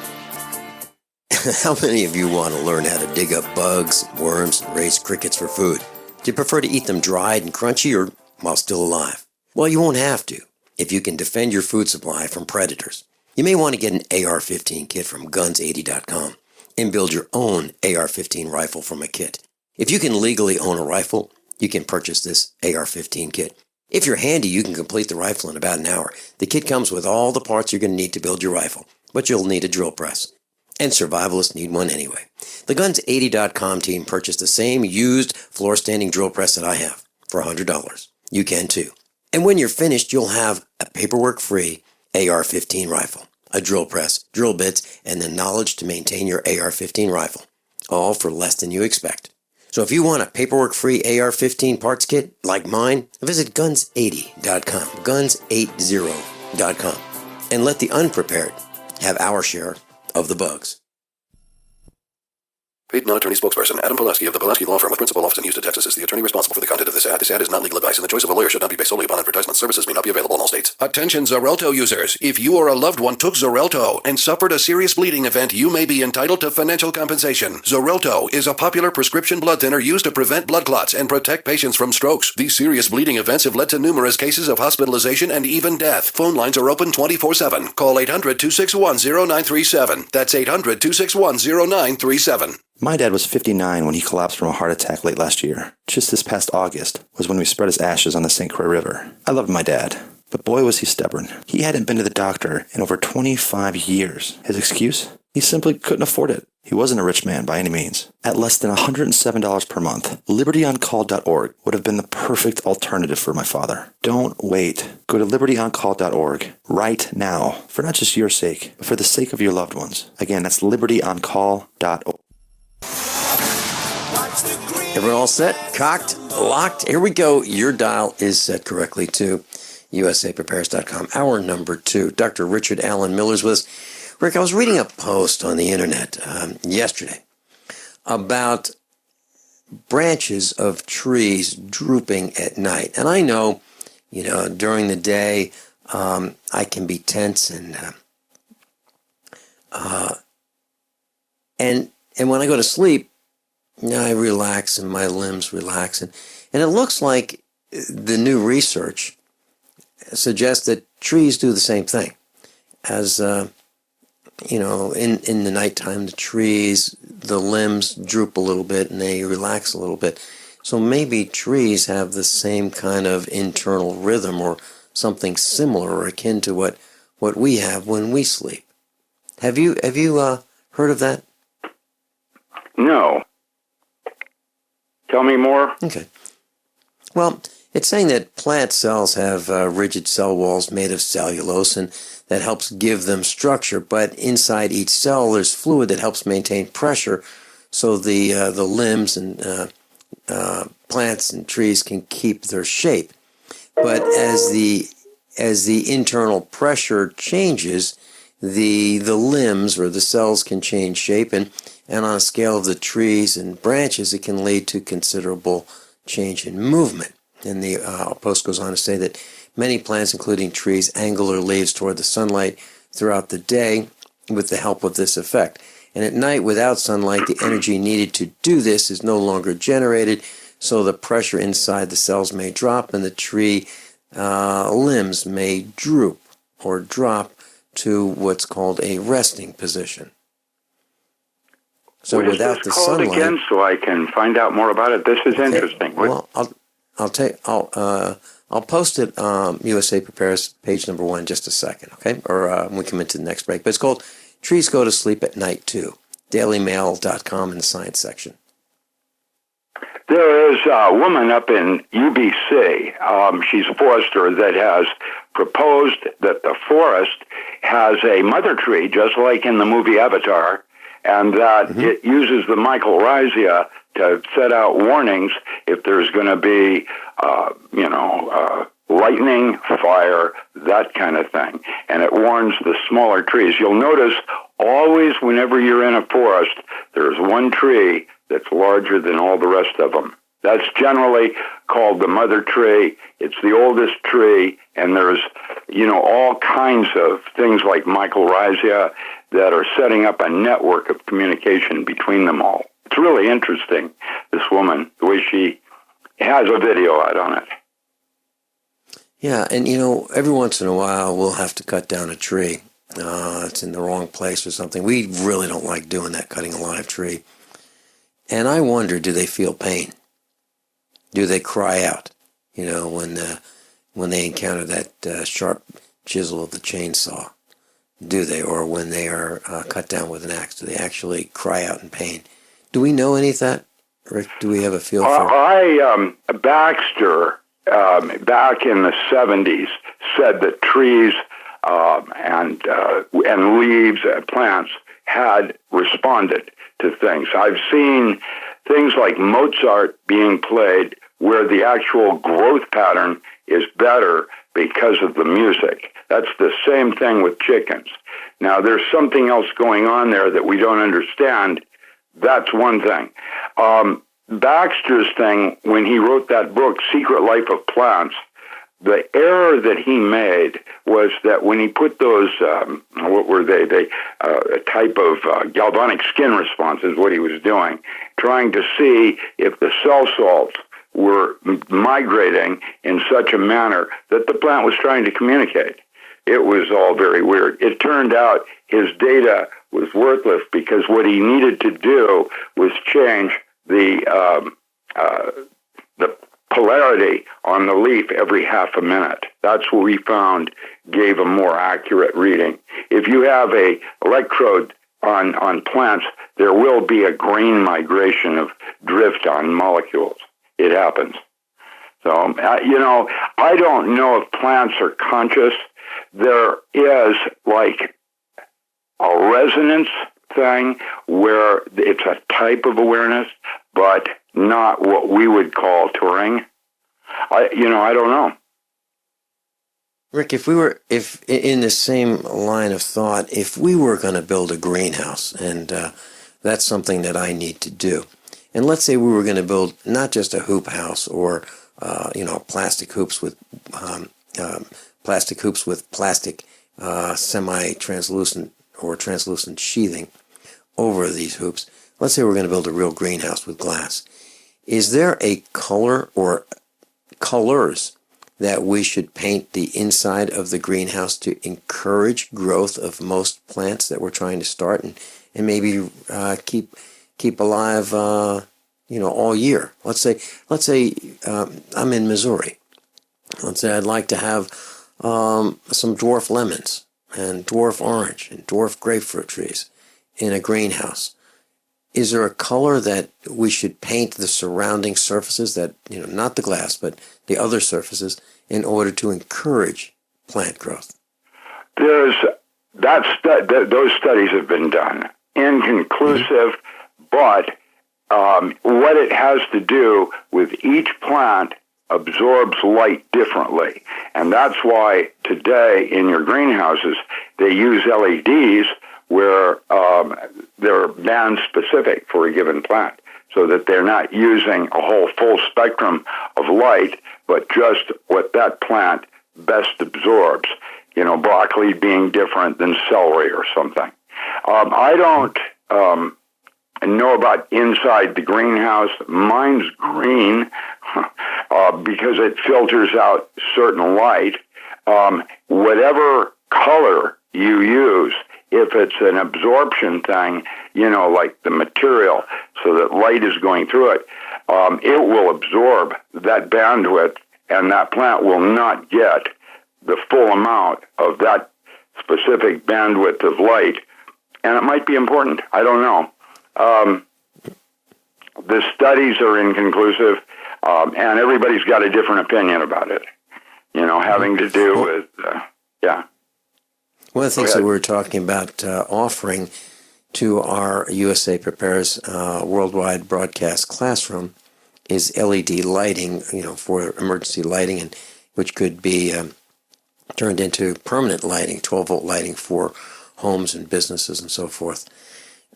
How many of you want to learn how to dig up bugs, worms, and raise crickets for food? Do you prefer to eat them dried and crunchy or while still alive? Well, you won't have to if you can defend your food supply from predators. You may want to get an AR-15 kit from guns80.com and build your own AR-15 rifle from a kit. If you can legally own a rifle, you can purchase this AR-15 kit. If you're handy, you can complete the rifle in about an hour. The kit comes with all the parts you're going to need to build your rifle, but you'll need a drill press. And survivalists need one anyway. The Guns80.com team purchased the same used floor-standing drill press that I have for $100. You can too. And when you're finished, you'll have a paperwork-free AR-15 rifle, a drill press, drill bits, and the knowledge to maintain your AR-15 rifle, all for less than you expect. So if you want a paperwork-free AR-15 parts kit like mine, visit Guns80.com, Guns80.com, and let the unprepared have our share of the bugs. Paid non-attorney spokesperson Adam Pulaski of the Pulaski Law Firm with principal office in Houston, Texas is the attorney responsible for the content of this ad. This ad is not legal advice, and the choice of a lawyer should not be based solely upon advertisement. Services may not be available in all states. Attention Xarelto users. If you or a loved one took Xarelto and suffered a serious bleeding event, you may be entitled to financial compensation. Xarelto is a popular prescription blood thinner used to prevent blood clots and protect patients from strokes. These serious bleeding events have led to numerous cases of hospitalization and even death. Phone lines are open 24/7. Call 800-261-0937. That's 800-261-0937. My dad was 59 when he collapsed from a heart attack late last year. Just this past August was when we spread his ashes on the St. Croix River. I loved my dad, but boy was he stubborn. He hadn't been to the doctor in over 25 years. His excuse? He simply couldn't afford it. He wasn't a rich man by any means. At less than $107 per month, libertyoncall.org would have been the perfect alternative for my father. Don't wait. Go to libertyoncall.org right now, for not just your sake, but for the sake of your loved ones. Again, that's libertyoncall.org. Everyone all set? Cocked? Locked? Here we go. Your dial is set correctly to usaprepares.com. Hour number 2. Dr. Richard Allen Miller's with us. Rick, I was reading a post on the internet yesterday about branches of trees drooping at night. And I know, during the day I can be tense and when I go to sleep, I relax and my limbs relax. And it looks like the new research suggests that trees do the same thing. As, in the nighttime, the trees, the limbs droop a little bit and they relax a little bit. So maybe trees have the same kind of internal rhythm or something similar or akin to what we have when we sleep. Have you heard of that? No. Tell me more. Okay. Well, it's saying that plant cells have rigid cell walls made of cellulose, and that helps give them structure. But inside each cell, there's fluid that helps maintain pressure, so the limbs and plants and trees can keep their shape. But as the internal pressure changes, the limbs or the cells can change shape, and on a scale of the trees and branches, it can lead to considerable change in movement. And the post goes on to say that many plants, including trees, angle their leaves toward the sunlight throughout the day with the help of this effect. And at night, without sunlight, the energy needed to do this is no longer generated, so the pressure inside the cells may drop, and the tree limbs may droop or drop to what's called a resting position. So what without is this the called sunlight, again, so I can find out more about it? This is interesting. Well, I'll post it USA Prepares page number 1 in just a second, okay? Or when we come into the next break. But it's called Trees Go to Sleep at Night Too. DailyMail.com in the science section. There is a woman up in UBC, she's a forester, that has proposed that the forest has a mother tree, just like in the movie Avatar, and that it uses the mycorrhiza to set out warnings if there's going to be, lightning, fire, that kind of thing. And it warns the smaller trees. You'll notice always whenever you're in a forest, there's one tree that's larger than all the rest of them. That's generally called the mother tree. It's the oldest tree, and there's, all kinds of things like mycorrhiza that are setting up a network of communication between them all. It's really interesting, this woman, the way she has a video out on it. Yeah, and every once in a while we'll have to cut down a tree. It's in the wrong place or something. We really don't like doing that, cutting a live tree. And I wonder, do they feel pain? Do they cry out, when they encounter that sharp chisel of the chainsaw? Do they? Or when they are cut down with an axe, do they actually cry out in pain? Do we know any of that, Rick? Do we have a feel for it? Baxter, back in the 70s, said that trees and leaves and plants had responded to things. I've seen things like Mozart being played where the actual growth pattern is better because of the music. That's the same thing with chickens. Now, there's something else going on there that we don't understand. That's one thing. Baxter's thing, when he wrote that book, Secret Life of Plants, the error that he made was that when he put those, what were they? A type of galvanic skin response is what he was doing, trying to see if the cell salts were migrating in such a manner that the plant was trying to communicate. It was all very weird. It turned out his data was worthless because what he needed to do was change the polarity on the leaf every half a minute. That's what we found gave a more accurate reading. If you have a electrode on plants, there will be a grain migration of drift on molecules. It happens. So, I don't know if plants are conscious. There is like a resonance thing where it's a type of awareness, but not what we would call Turing. I don't know. Rick, if in the same line of thought, if we were going to build a greenhouse, and that's something that I need to do, and let's say we were going to build not just a hoop house or plastic hoops with plastic semi-translucent or translucent sheathing over these hoops. Let's say we're going to build a real greenhouse with glass. Is there a color or colors that we should paint the inside of the greenhouse to encourage growth of most plants that we're trying to start and maybe keep alive all year? Let's say I'm in Missouri. Let's say I'd like to have some dwarf lemons and dwarf orange and dwarf grapefruit trees in a greenhouse. Is there a color that we should paint the surrounding surfaces, that not the glass, but the other surfaces, in order to encourage plant growth? Those studies have been done, inconclusive, but what it has to do with each plant absorbs light differently, and that's why today in your greenhouses they use LEDs where they're band specific for a given plant, so that they're not using a whole full spectrum of light, but just what that plant best absorbs. Broccoli being different than celery or something. I don't know about inside the greenhouse. Mine's green because it filters out certain light. Whatever color you use, if it's an absorption thing, like the material, so that light is going through it, it will absorb that bandwidth, and that plant will not get the full amount of that specific bandwidth of light. And it might be important. I don't know. The studies are inconclusive, and everybody's got a different opinion about it, having to do with, One of the things that we were talking about offering to our USA Prepares worldwide broadcast classroom is LED lighting, for emergency lighting, and which could be turned into permanent lighting, 12-volt lighting for homes and businesses and so forth,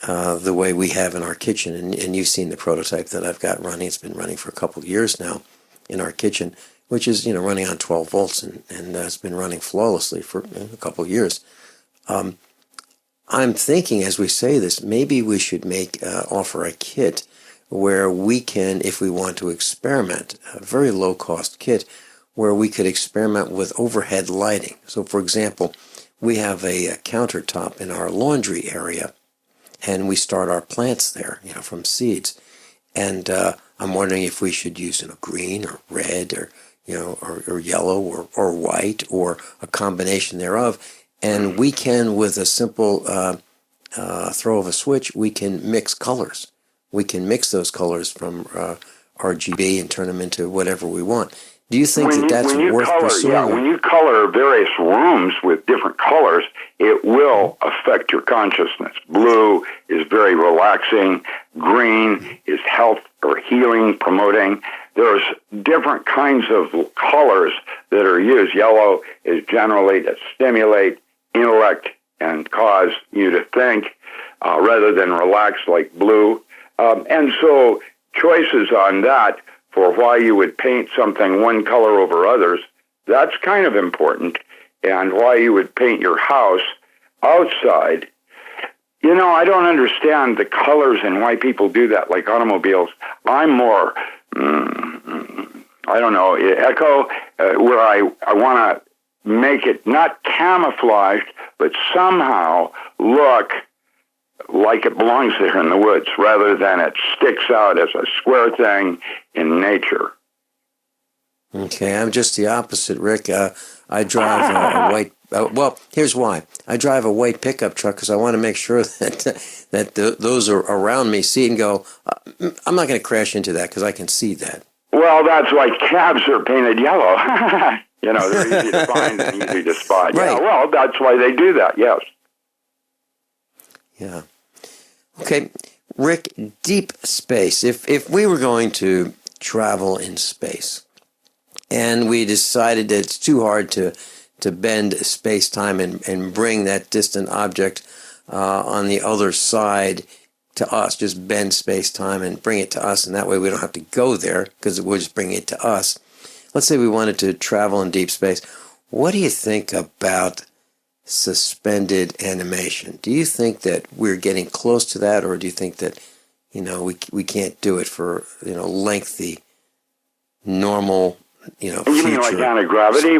the way we have in our kitchen. And you've seen the prototype that I've got running. It's been running for a couple of years now in our kitchen, which is, running on 12 volts, and it's been running flawlessly for a couple of years. I'm thinking, as we say this, maybe we should offer a kit where we can, if we want to experiment, a very low-cost kit, where we could experiment with overhead lighting. So, for example, we have a countertop in our laundry area, and we start our plants there, from seeds. And I'm wondering if we should use green or red or yellow or white or a combination thereof. And we can, with a simple throw of a switch, we can mix colors. We can mix those colors from RGB and turn them into whatever we want. Do you think that's worth pursuing? Yeah, when you color various rooms with different colors, it will affect your consciousness. Blue is very relaxing. Green is health or healing promoting. There's different kinds of colors that are used. Yellow is generally to stimulate intellect and cause you to think rather than relax like blue. And so choices on that for why you would paint something one color over others, that's kind of important. And why you would paint your house outside. I don't understand the colors and why people do that, like automobiles. I'm more, I don't know, Echo, where I want to make it not camouflaged, but somehow look like it belongs there in the woods, rather than it sticks out as a square thing in nature. Okay, I'm just the opposite, Rick. I drive a white. Well, here's why. I drive a white pickup truck because I want to make sure that those are around me see and go, I'm not going to crash into that because I can see that. Well, that's why cabs are painted yellow. They're easy to find and easy to spot. Right. Yeah, well, that's why they do that, yes. Yeah. Okay, Rick, deep space. If we were going to travel in space and we decided that it's too hard to bend space-time and bring that distant object on the other side to us, just bend space-time and bring it to us, and that way we don't have to go there because we'll just bring it to us. Let's say we wanted to travel in deep space. What do you think about suspended animation? Do you think that we're getting close to that, or do you think that we can't do it for lengthy, normal, You future? mean like anti-gravity?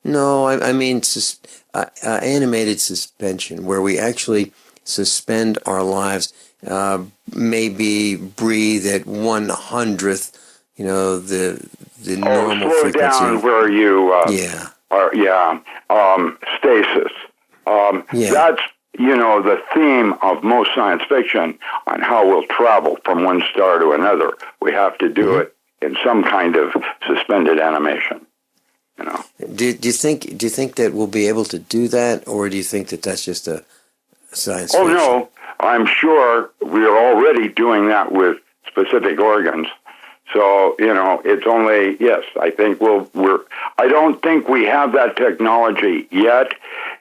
No, I mean animated suspension, where we actually suspend our lives, maybe breathe at 1/100th, the normal slow frequency. down where you stasis. That's the theme of most science fiction on how we'll travel from one star to another. We have to do it in some kind of suspended animation. Do you think that we'll be able to do that, or do you think that that's just a science fiction? Oh no, I'm sure we're already doing that with specific organs. So, it's only, yes, I think I don't think we have that technology yet.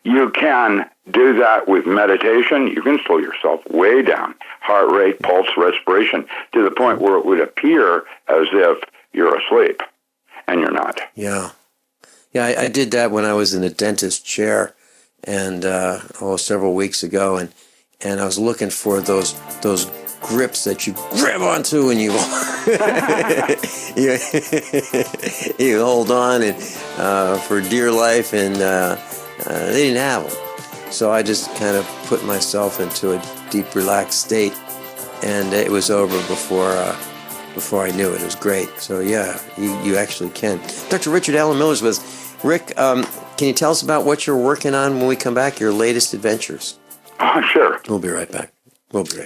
You can do that with meditation. You can slow yourself way down, heart rate, pulse, respiration, to the point where it would appear as if you're asleep, and you're not. Yeah. Yeah, I did that when I was in a dentist chair, and several weeks ago, and I was looking for those grips that you grab onto and you you hold on and for dear life, and they didn't have them. So I just kind of put myself into a deep, relaxed state, and it was over before I knew it. It was great. So yeah, you actually can. Dr. Richard Allen Miller's with us. Rick, can you tell us about what you're working on when we come back, your latest adventures? Sure. We'll be right back.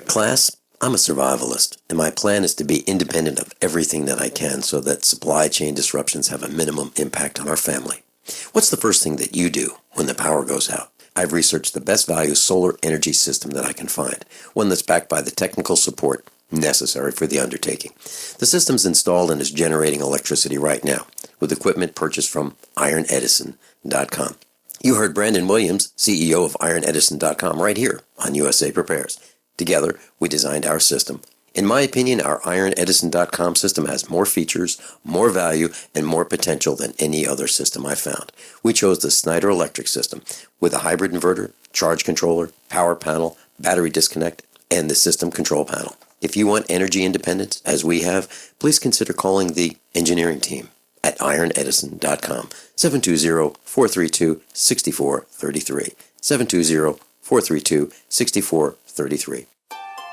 Class, I'm a survivalist, and my plan is to be independent of everything that I can so that supply chain disruptions have a minimum impact on our family. What's the first thing that you do when the power goes out? I've researched the best value solar energy system that I can find, one that's backed by the technical support necessary for the undertaking. The system's installed and is generating electricity right now, with equipment purchased from ironedison.com. You heard Brandon Williams, CEO of ironedison.com, right here on USA Prepares. Together, we designed our system. In my opinion, our ironedison.com system has more features, more value, and more potential than any other system I've found. We chose the Snyder Electric system with a hybrid inverter, charge controller, power panel, battery disconnect, and the system control panel. If you want energy independence, as we have, please consider calling the engineering team at ironedison.com, 720-432-6433, 720-432-6433.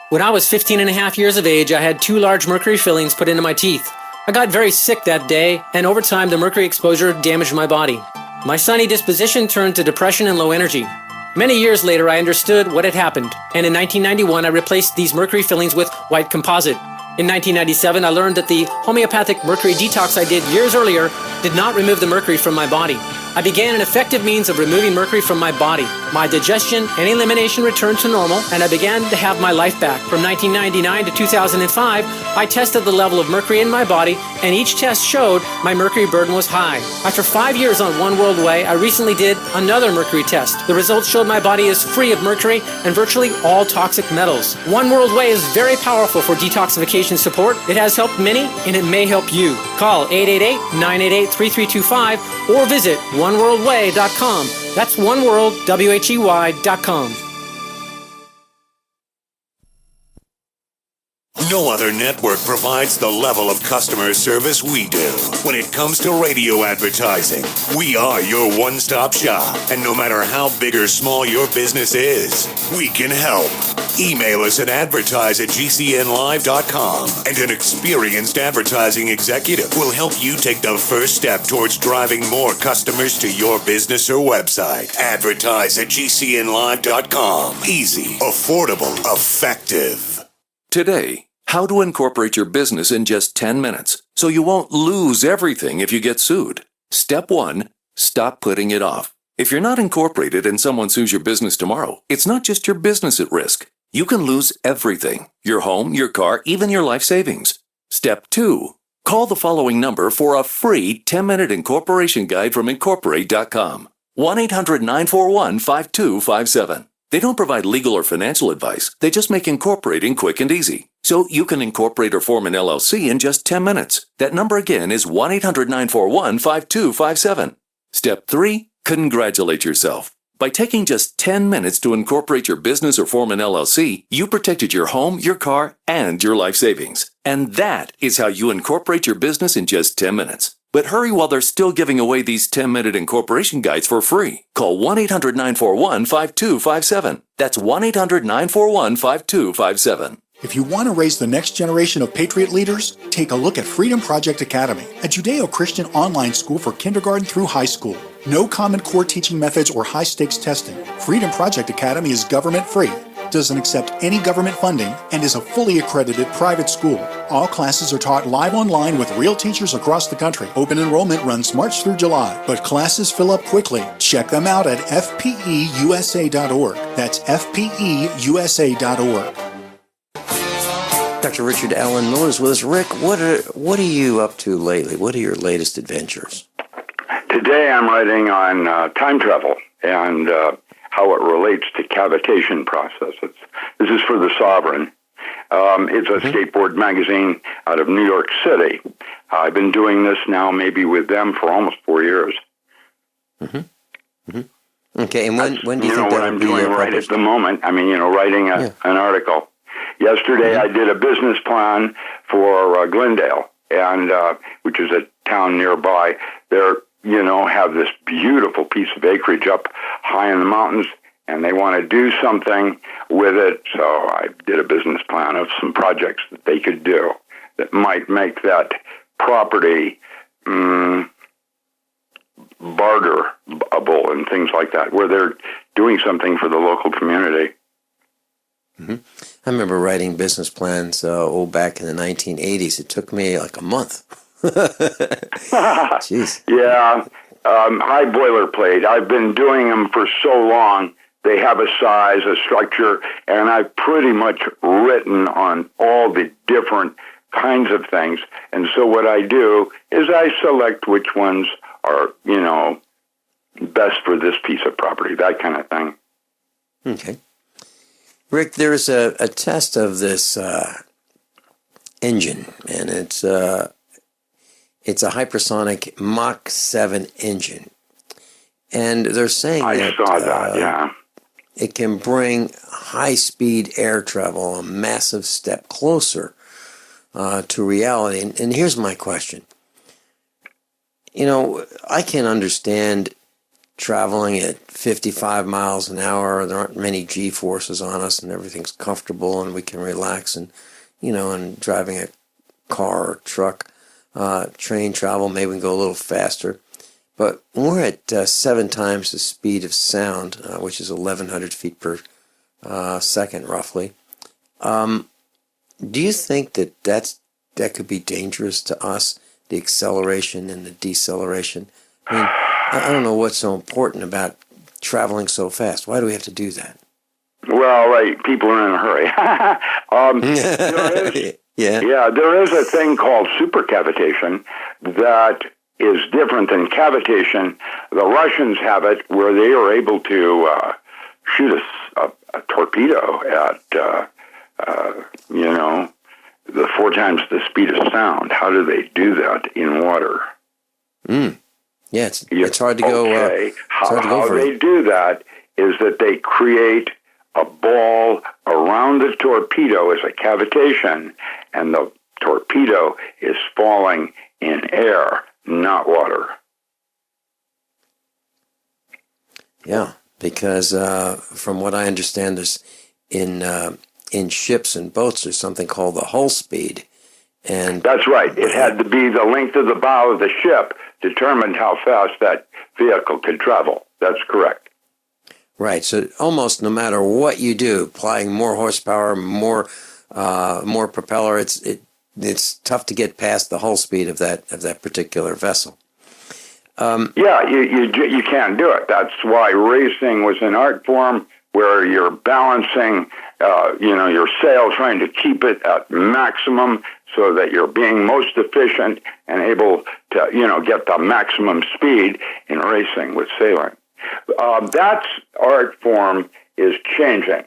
When I was 15 and a half years of age, I had 2 large mercury fillings put into my teeth. I got very sick that day, and over time the mercury exposure damaged my body. My sunny disposition turned to depression and low energy. Many years later, I understood what had happened, and in 1991 I replaced these mercury fillings with white composite. In 1997, I learned that the homeopathic mercury detox I did years earlier did not remove the mercury from my body. I began an effective means of removing mercury from my body. My digestion and elimination returned to normal, and I began to have my life back. From 1999 to 2005, I tested the level of mercury in my body, and each test showed my mercury burden was high. After 5 years on One World Way, I recently did another mercury test. The results showed my body is free of mercury and virtually all toxic metals. One World Way is very powerful for detoxification support. It has helped many, and it may help you. Call 888-988-3325 or visit oneworldway.com. That's oneworldwhey.com. No other network provides the level of customer service we do. When it comes to radio advertising, we are your one-stop shop. And no matter how big or small your business is, we can help. Email us at advertise@gcnlive.com, and an experienced advertising executive will help you take the first step towards driving more customers to your business or website. Advertise@gcnlive.com. Easy, affordable, effective. Today, how to incorporate your business in just 10 minutes so you won't lose everything if you get sued. Step 1, stop putting it off. If you're not incorporated and someone sues your business tomorrow, it's not just your business at risk. You can lose everything: your home, your car, even your life savings. Step 2, call the following number for a free 10-minute incorporation guide from Incorporate.com. 1-800-941-5257. They don't provide legal or financial advice. They just make incorporating quick and easy. So you can incorporate or form an LLC in just 10 minutes. That number again is 1-800-941-5257. Step 3, congratulate yourself. By taking just 10 minutes to incorporate your business or form an LLC, you protected your home, your car, and your life savings. And that is how you incorporate your business in just 10 minutes. But hurry while they're still giving away these 10-minute incorporation guides for free. Call 1-800-941-5257. That's 1-800-941-5257. If you want to raise the next generation of Patriot leaders, take a look at Freedom Project Academy, a Judeo-Christian online school for kindergarten through high school. No Common Core teaching methods or high-stakes testing. Freedom Project Academy is government-free, doesn't accept any government funding, and is a fully accredited private school. All classes are taught live online with real teachers across the country. Open enrollment runs March through July, but classes fill up quickly. Check them out at fpeusa.org. That's fpeusa.org. Dr. Richard Allen Miller is with us. Rick, what are you up to lately? What are your latest adventures? Today I'm writing on time travel and how it relates to cavitation process. This is for the Sovereign. It's a skateboard magazine out of New York City. I've been doing this now maybe with them for almost 4 years. Okay, and when do you think what I'm doing right at the moment? I mean, writing an article. Yesterday I did a business plan for Glendale, and which is a town nearby. They're have this beautiful piece of acreage up high in the mountains, and they want to do something with it. So I did a business plan of some projects that they could do that might make that property barterable and things like that, where they're doing something for the local community. I remember writing business plans back in the 1980s. It took me like a month. Jeez. Yeah, high boilerplate. I've been doing them for so long. They have a size, a structure, and I've pretty much written on all the different kinds of things. And so what I do is I select which ones are, best for this piece of property, that kind of thing. Okay. Rick, there's a test of this engine, and it's a hypersonic Mach 7 engine. And they're saying I saw that, yeah. It can bring high-speed air travel a massive step closer to reality. And here's my question. I can understand traveling at 55 miles an hour. There aren't many G-forces on us, and everything's comfortable, and we can relax. And, and driving a car or truck, train travel, maybe we can go a little faster. But when we're at 7 times the speed of sound, which is 1,100 feet per second, roughly, do you think that could be dangerous to us, the acceleration and the deceleration? I mean, I don't know what's so important about traveling so fast. Why do we have to do that? Well, right, people are in a hurry. There is a thing called supercavitation that is different than cavitation. The Russians have it where they are able to shoot a torpedo at, the 4 times the speed of sound. How do they do that in water? Yeah, it's hard to go. Okay, how they do that is that they create a ball around the torpedo as a cavitation, and the torpedo is falling in air, not water. Yeah, because from what I understand, there's in ships and boats, there's something called the hull speed. And that's right. It had to be the length of the bow of the ship determined how fast that vehicle could travel. That's correct. Right. So almost no matter what you do, applying more horsepower, more propeller, it's tough to get past the hull speed of that particular vessel. You can't do it. That's why racing was an art form where you're balancing, your sail, trying to keep it at maximum so that you're being most efficient and able to, get the maximum speed in racing with sailing. That art form is changing,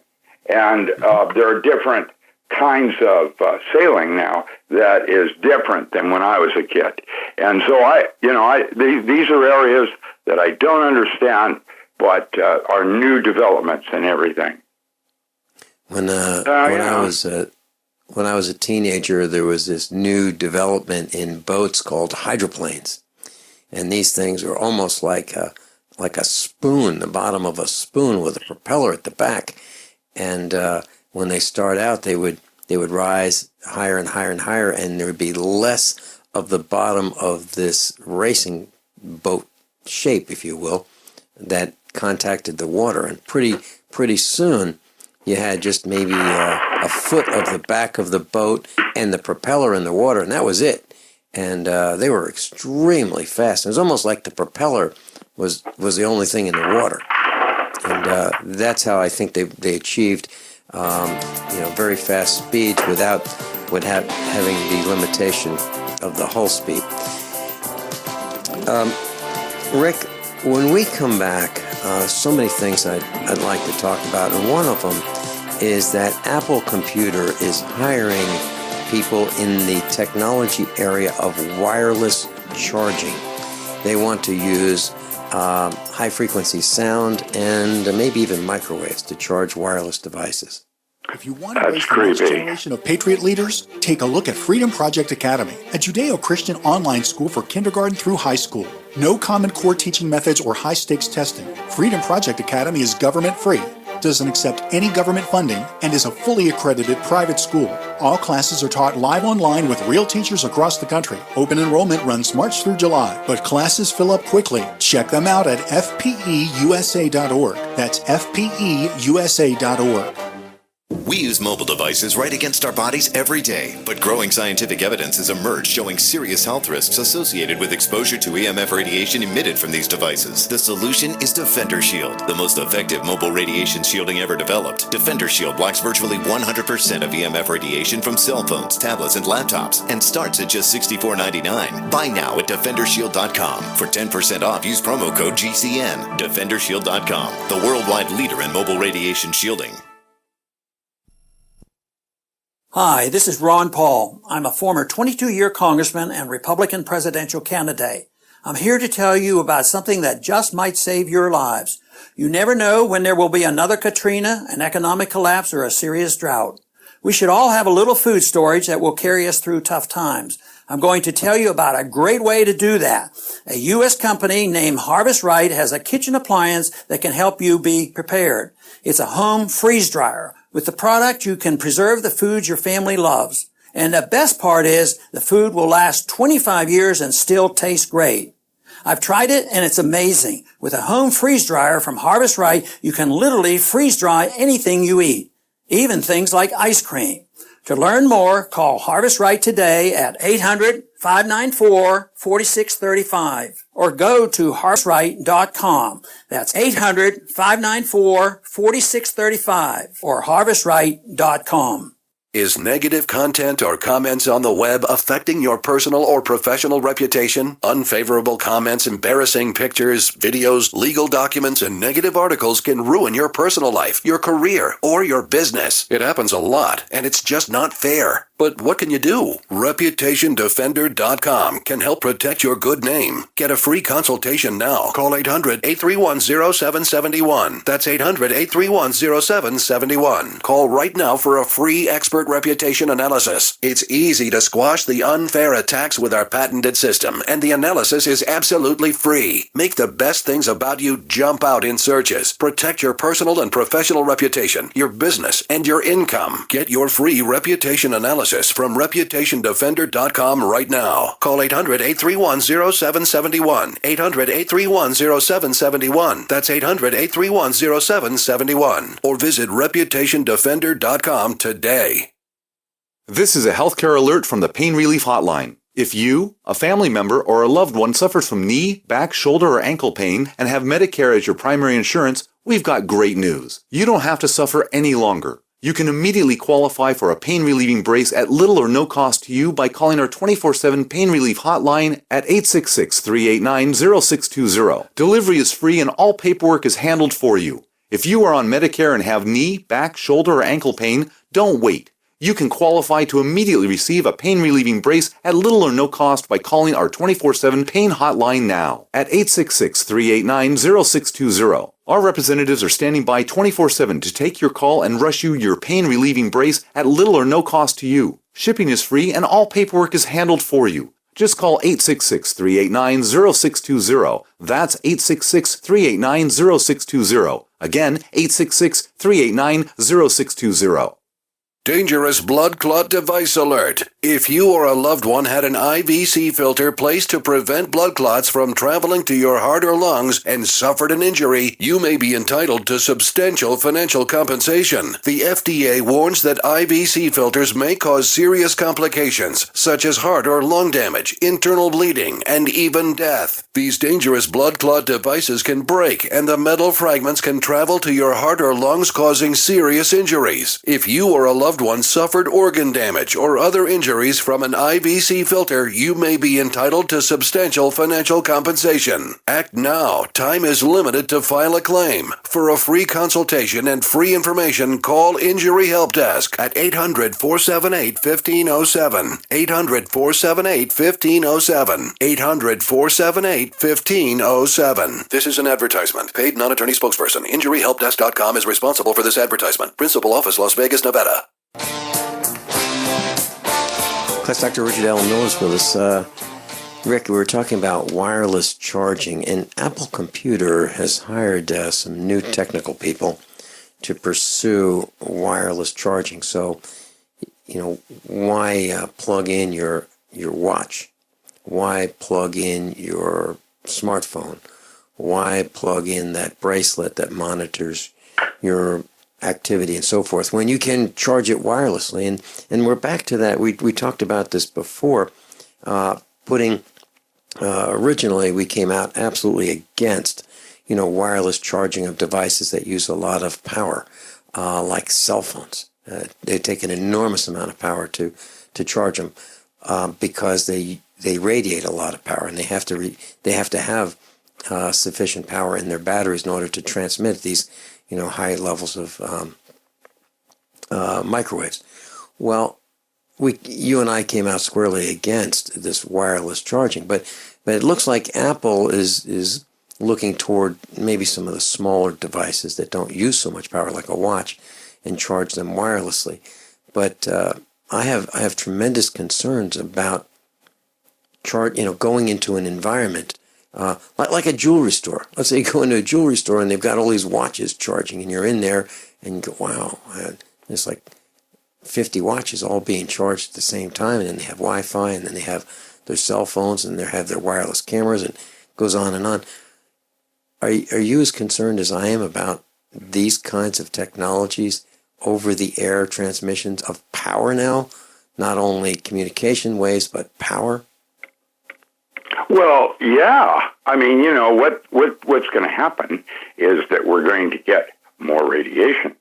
and there are different kinds of sailing now that is different than when I was a kid. And so these are areas that I don't understand, but are new developments and everything. When I was a teenager, there was this new development in boats called hydroplanes, and these things are almost like a spoon, the bottom of a spoon with a propeller at the back. And when they start out, they would rise higher and higher and higher, and there would be less of the bottom of this racing boat shape, if you will, that contacted the water. And pretty soon, you had just maybe a foot of the back of the boat and the propeller in the water, and that was it. And they were extremely fast. It was almost like the propeller was the only thing in the water. And that's how I think they achieved very fast speeds without having the limitation of the hull speed. Rick, when we come back, so many things I'd like to talk about, and one of them is that Apple Computer is hiring people in the technology area of wireless charging. They want to use high-frequency sound and maybe even microwaves to charge wireless devices. If you want to raise the next generation of Patriot leaders, take a look at Freedom Project Academy, a Judeo-Christian online school for kindergarten through high school. No Common Core teaching methods or high-stakes testing. Freedom Project Academy is government-free, doesn't accept any government funding, and is a fully accredited private school. All classes are taught live online with real teachers across the country. Open enrollment runs March through July, but classes fill up quickly. Check them out at fpeusa.org. That's fpeusa.org. We use mobile devices right against our bodies every day, but growing scientific evidence has emerged showing serious health risks associated with exposure to EMF radiation emitted from these devices. The solution is Defender Shield, the most effective mobile radiation shielding ever developed. Defender Shield blocks virtually 100% of EMF radiation from cell phones, tablets, and laptops, and starts at just $64.99. Buy now at DefenderShield.com. For 10% off, use promo code GCN. DefenderShield.com, the worldwide leader in mobile radiation shielding. Hi, this is Ron Paul. I'm a former 22-year congressman and Republican presidential candidate. I'm here to tell you about something that just might save your lives. You never know when there will be another Katrina, an economic collapse, or a serious drought. We should all have a little food storage that will carry us through tough times. I'm going to tell you about a great way to do that. A U.S. company named Harvest Right has a kitchen appliance that can help you be prepared. It's a home freeze dryer. With the product, you can preserve the foods your family loves. And the best part is the food will last 25 years and still taste great. I've tried it and it's amazing. With a home freeze dryer from Harvest Right, you can literally freeze dry anything you eat, even things like ice cream. To learn more, call Harvest Right today at 800-594-4635 or go to harvestright.com. That's 800-594-4635 or harvestright.com. Is negative content or comments on the web affecting your personal or professional reputation? Unfavorable comments, embarrassing pictures, videos, legal documents, and negative articles can ruin your personal life, your career, or your business. It happens a lot, and it's just not fair. But what can you do? ReputationDefender.com can help protect your good name. Get a free consultation now. Call 800-831-0771. That's 800-831-0771. Call right now for a free expert reputation analysis. It's easy to squash the unfair attacks with our patented system, and the analysis is absolutely free. Make the best things about you jump out in searches. Protect your personal and professional reputation, your business, and your income. Get your free reputation analysis from ReputationDefender.com right now. Call 800-831-0771. 800-831-0771. That's 800-831-0771. Or visit ReputationDefender.com today. This is a healthcare alert from the Pain Relief Hotline. If you, a family member, or a loved one suffers from knee, back, shoulder, or ankle pain and have Medicare as your primary insurance, we've got great news. You don't have to suffer any longer. You can immediately qualify for a pain-relieving brace at little or no cost to you by calling our 24/7 Pain Relief Hotline at 866-389-0620. Delivery is free and all paperwork is handled for you. If you are on Medicare and have knee, back, shoulder, or ankle pain, don't wait. You can qualify to immediately receive a pain-relieving brace at little or no cost by calling our 24/7 Pain Hotline now at 866-389-0620. Our representatives are standing by 24/7 to take your call and rush you your pain-relieving brace at little or no cost to you. Shipping is free and all paperwork is handled for you. Just call 866-389-0620. That's 866-389-0620. Again, 866-389-0620. Dangerous blood clot device alert. If you or a loved one had an IVC filter placed to prevent blood clots from traveling to your heart or lungs and suffered an injury, you may be entitled to substantial financial compensation. The FDA warns that IVC filters may cause serious complications, such as heart or lung damage, internal bleeding, and even death. These dangerous blood clot devices can break, and the metal fragments can travel to your heart or lungs, causing serious injuries. If you or a loved one suffered organ damage or other injuries from an IVC filter, you may be entitled to substantial financial compensation. Act now. Time is limited to file a claim. For a free consultation and free information, call Injury Help Desk at 800-478-1507. 800-478-1507. 800-478-1507. This is an advertisement. Paid non-attorney spokesperson. InjuryHelpDesk.com is responsible for this advertisement. Principal office, Las Vegas, Nevada. Class Dr. Richard Allen Miller's with us. Rick, we were talking about wireless charging, and Apple Computer has hired some new technical people to pursue wireless charging. So, why plug in your watch? Why plug in your smartphone? Why plug in that bracelet that monitors your activity and so forth when you can charge it wirelessly. And we're back to that. We talked about this before, originally we came out absolutely against, wireless charging of devices that use a lot of power, like cell phones. They take an enormous amount of power to charge them because they radiate a lot of power, and they have to have sufficient power in their batteries in order to transmit these high levels of microwaves. Well, you and I came out squarely against this wireless charging, but it looks like Apple is looking toward maybe some of the smaller devices that don't use so much power, like a watch, and charge them wirelessly. But I have tremendous concerns about going into an environment like a jewelry store. Let's say you go into a jewelry store and they've got all these watches charging, and you're in there and you go, wow, it's like 50 watches all being charged at the same time, and then they have Wi-Fi, and then they have their cell phones, and they have their wireless cameras, and it goes on and on. Are you as concerned as I am about these kinds of technologies, over-the-air transmissions of power now, not only communication waves, but power? Well, yeah. I mean, what's going to happen is that we're going to get more radiation.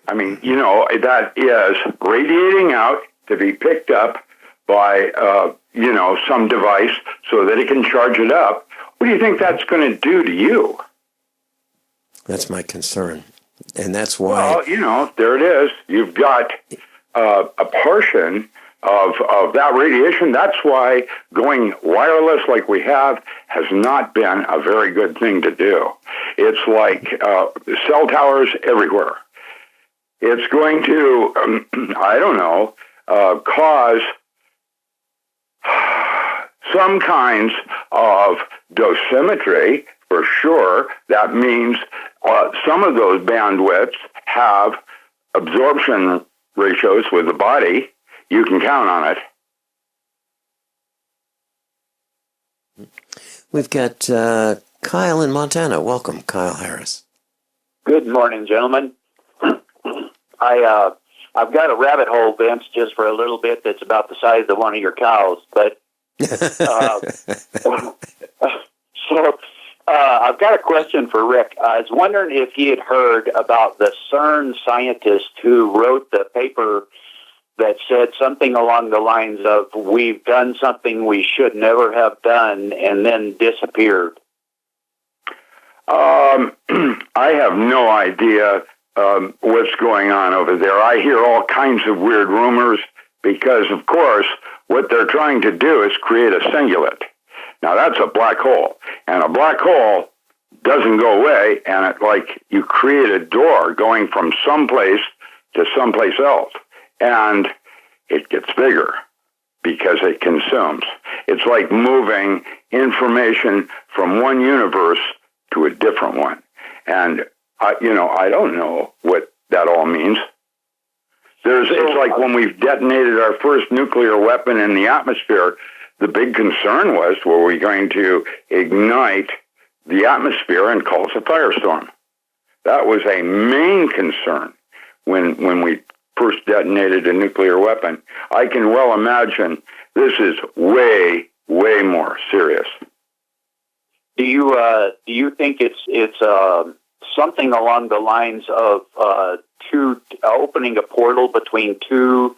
I mean, that is radiating out to be picked up by, some device so that it can charge it up. What do you think that's going to do to you? That's my concern. And that's why... Well, there it is. You've got a portion of that radiation. That's why going wireless like we have has not been a very good thing to do. It's like cell towers everywhere. It's going to, cause some kinds of dosimetry, for sure. That means some of those bandwidths have absorption ratios with the body. You can count on it. We've got Kyle in Montana. Welcome, Kyle Harris. Good morning, gentlemen. I've got a rabbit hole, Vince, just for a little bit that's about the size of one of your cows. But I've got a question for Rick. I was wondering if he had heard about the CERN scientist who wrote the paper that said something along the lines of, we've done something we should never have done, and then disappeared. I have no idea what's going on over there. I hear all kinds of weird rumors because, of course, what they're trying to do is create a singulate. Now, that's a black hole, and a black hole doesn't go away, and it, like, you create a door going from someplace to someplace else, and it gets bigger because it consumes. It's like moving information from one universe to a different one. And, I don't know what that all means. It's like when we've detonated our first nuclear weapon in the atmosphere, the big concern was, were we going to ignite the atmosphere and cause a firestorm? That was a main concern when we first detonated a nuclear weapon. I can well imagine this is way, way more serious. Do you think it's something along the lines of opening a portal between two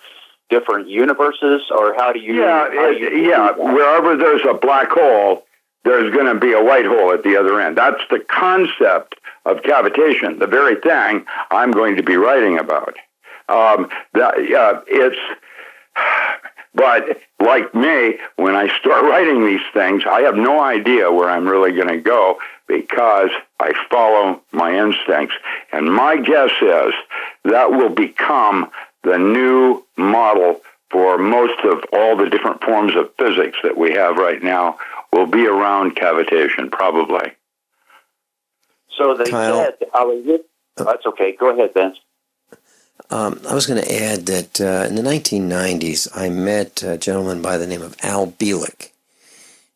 different universes, or how do you? Wherever there's a black hole, there's going to be a white hole at the other end. That's the concept of cavitation, the very thing I'm going to be writing about. But like me, when I start writing these things, I have no idea where I'm really going to go because I follow my instincts. And my guess is that will become the new model for most of all the different forms of physics that we have right now, will be around cavitation, probably. So they said, that's okay. Go ahead, Vince. I was going to add that in the 1990s, I met a gentleman by the name of Al Bielek.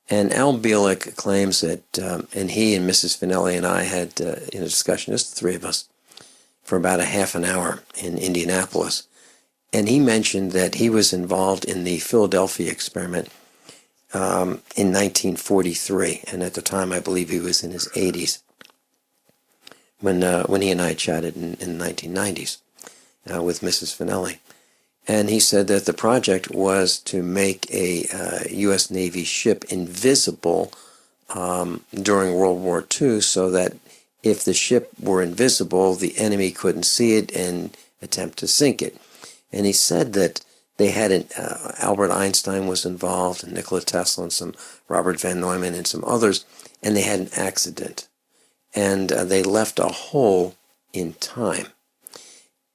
And Al Bielek claims that, and he and Mrs. Finelli and I had in a discussion, just the three of us, for about a half an hour in Indianapolis. And he mentioned that he was involved in the Philadelphia experiment in 1943. And at the time, I believe he was in his 80s when he and I chatted in the 1990s with Mrs. Finelli. And he said that the project was to make a U.S. Navy ship invisible during World War II, so that if the ship were invisible, the enemy couldn't see it and attempt to sink it. And he said that they had Albert Einstein was involved, and Nikola Tesla, and some Robert van Neumann, and some others, and they had an accident. And they left a hole in time,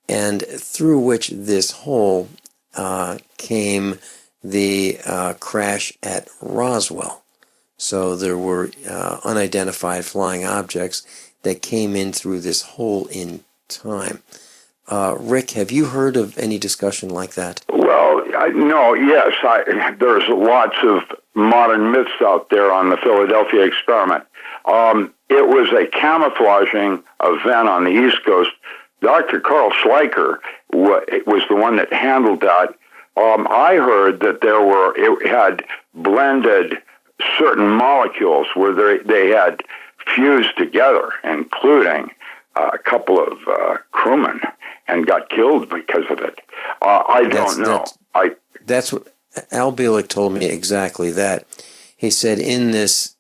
and through which this hole came the crash at Roswell. So there were unidentified flying objects that came in through this hole in time. Rick, have you heard of any discussion like that? Well, there's lots of modern myths out there on the Philadelphia experiment. It was a camouflaging event on the East Coast. Dr. Carl Schleicher was the one that handled that. I heard that it had blended certain molecules where they had fused together, including a couple of crewmen, and got killed because of it. I don't know. That's what Al Bielek told me, exactly that. He said in this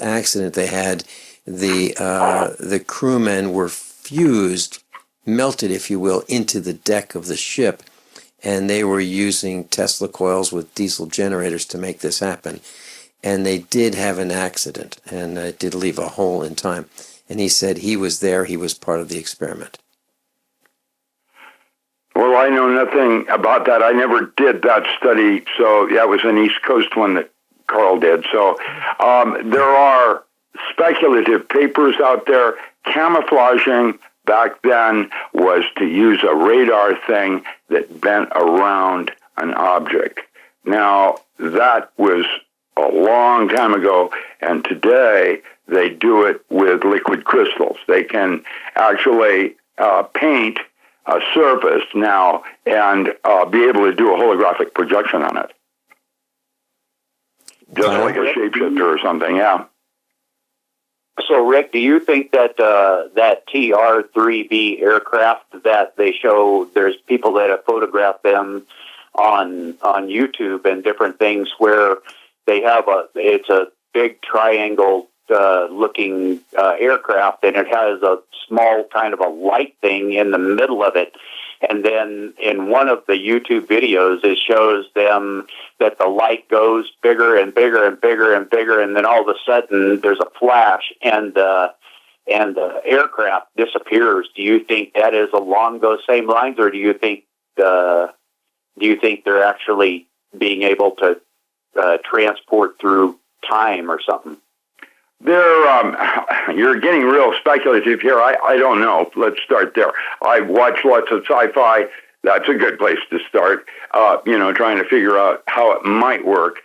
accident they had the crewmen were fused, melted, if you will, into the deck of the ship, and they were using Tesla coils with diesel generators to make this happen. And they did have an accident, and it did leave a hole in time. And he said he was there, he was part of the experiment. Well, I know nothing about that. I never did that study, so that was an East Coast one that Carl did. So there are speculative papers out there. Camouflaging back then was to use a radar thing that bent around an object. Now, that was a long time ago, and today they do it with liquid crystals. They can actually paint a surface now and be able to do a holographic projection on it. Just like a shapeshifter or something, yeah. So, Rick, do you think that that TR-3B aircraft that they show, there's people that have photographed them on YouTube and different things where they have it's a big triangle looking aircraft, and it has a small kind of a light thing in the middle of it. And then in one of the YouTube videos, it shows them that the light goes bigger and bigger and bigger and bigger, and then all of a sudden there's a flash, and the aircraft disappears. Do you think that is along those same lines, or do you think they're actually being able to transport through time or something? You're getting real speculative here. I don't know. Let's start there. I watch lots of sci-fi. That's a good place to start, trying to figure out how it might work.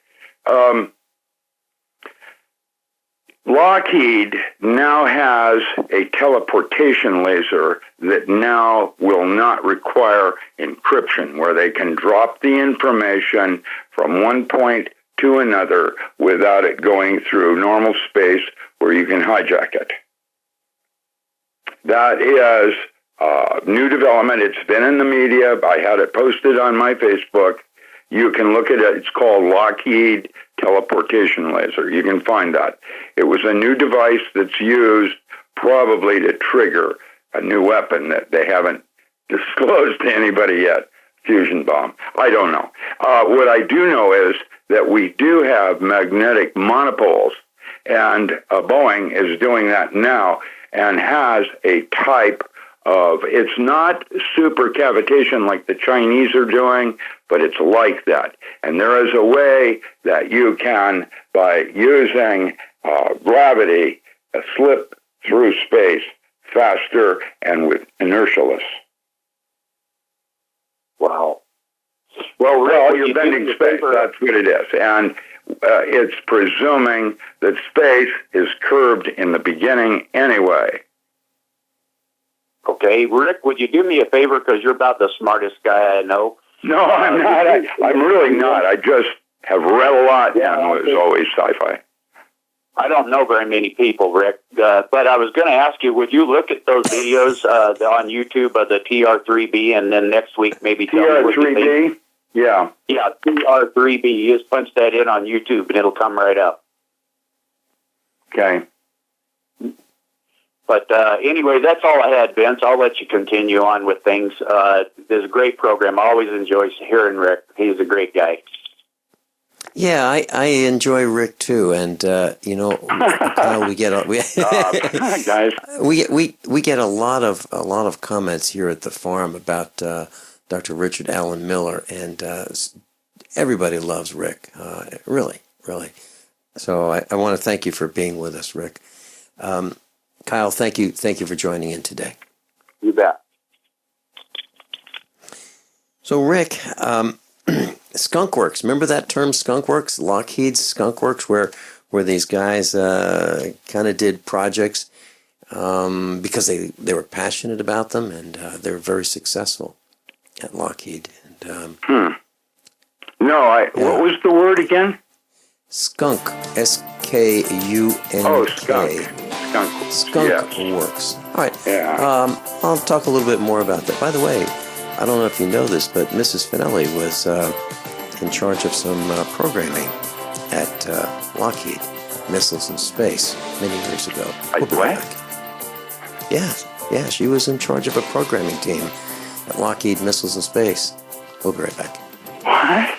Lockheed now has a teleportation laser that now will not require encryption, where they can drop the information from one point to another without it going through normal space where you can hijack it. That is new development. It's been in the media. I had it posted on my Facebook. You can look at it. It's called Lockheed Teleportation Laser. You can find that. It was a new device that's used probably to trigger a new weapon that they haven't disclosed to anybody yet. Fusion bomb. I don't know. What I do know is that we do have magnetic monopoles, and Boeing is doing that now and has a type of, it's not super cavitation like the Chinese are doing, but it's like that. And there is a way that you can, by using gravity, slip through space faster and with inertialess. Wow. Well, you're bending space. That's what it is. And it's presuming that space is curved in the beginning anyway. Okay, Rick, would you do me a favor, because you're about the smartest guy I know? No, I'm not. I'm really not. I just have read a lot, and was always sci-fi. I don't know very many people, Rick, but I was going to ask you, would you look at those videos on YouTube of the TR3B, and then next week maybe tell me what you think? Yeah. Yeah, TR3B. You just punch that in on YouTube, and it'll come right up. Okay. But anyway, that's all I had, Vince. I'll let you continue on with things. There's a great program. I always enjoy hearing Rick. He's a great guy. Yeah, I enjoy Rick too, and Kyle, we get guys, we get a lot of comments here at the farm about Dr. Richard Allen Miller, and everybody loves Rick, really. So I want to thank you for being with us, Rick. Kyle, thank you for joining in today. You bet. So Rick. Skunk Works. Remember that term, Skunk Works? Lockheed's Skunk Works, where these guys kind of did projects because they were passionate about them, and they were very successful at Lockheed. And, what was the word again? Skunk. S-K-U-N-K. Oh, skunk. Skunk Works. All right. Yeah. I'll talk a little bit more about that. By the way, I don't know if you know this, but Mrs. Finelli was in charge of some programming at Lockheed Missiles and Space many years ago. We'll be right back. Yeah, she was in charge of a programming team at Lockheed Missiles and Space. We'll be right back. What?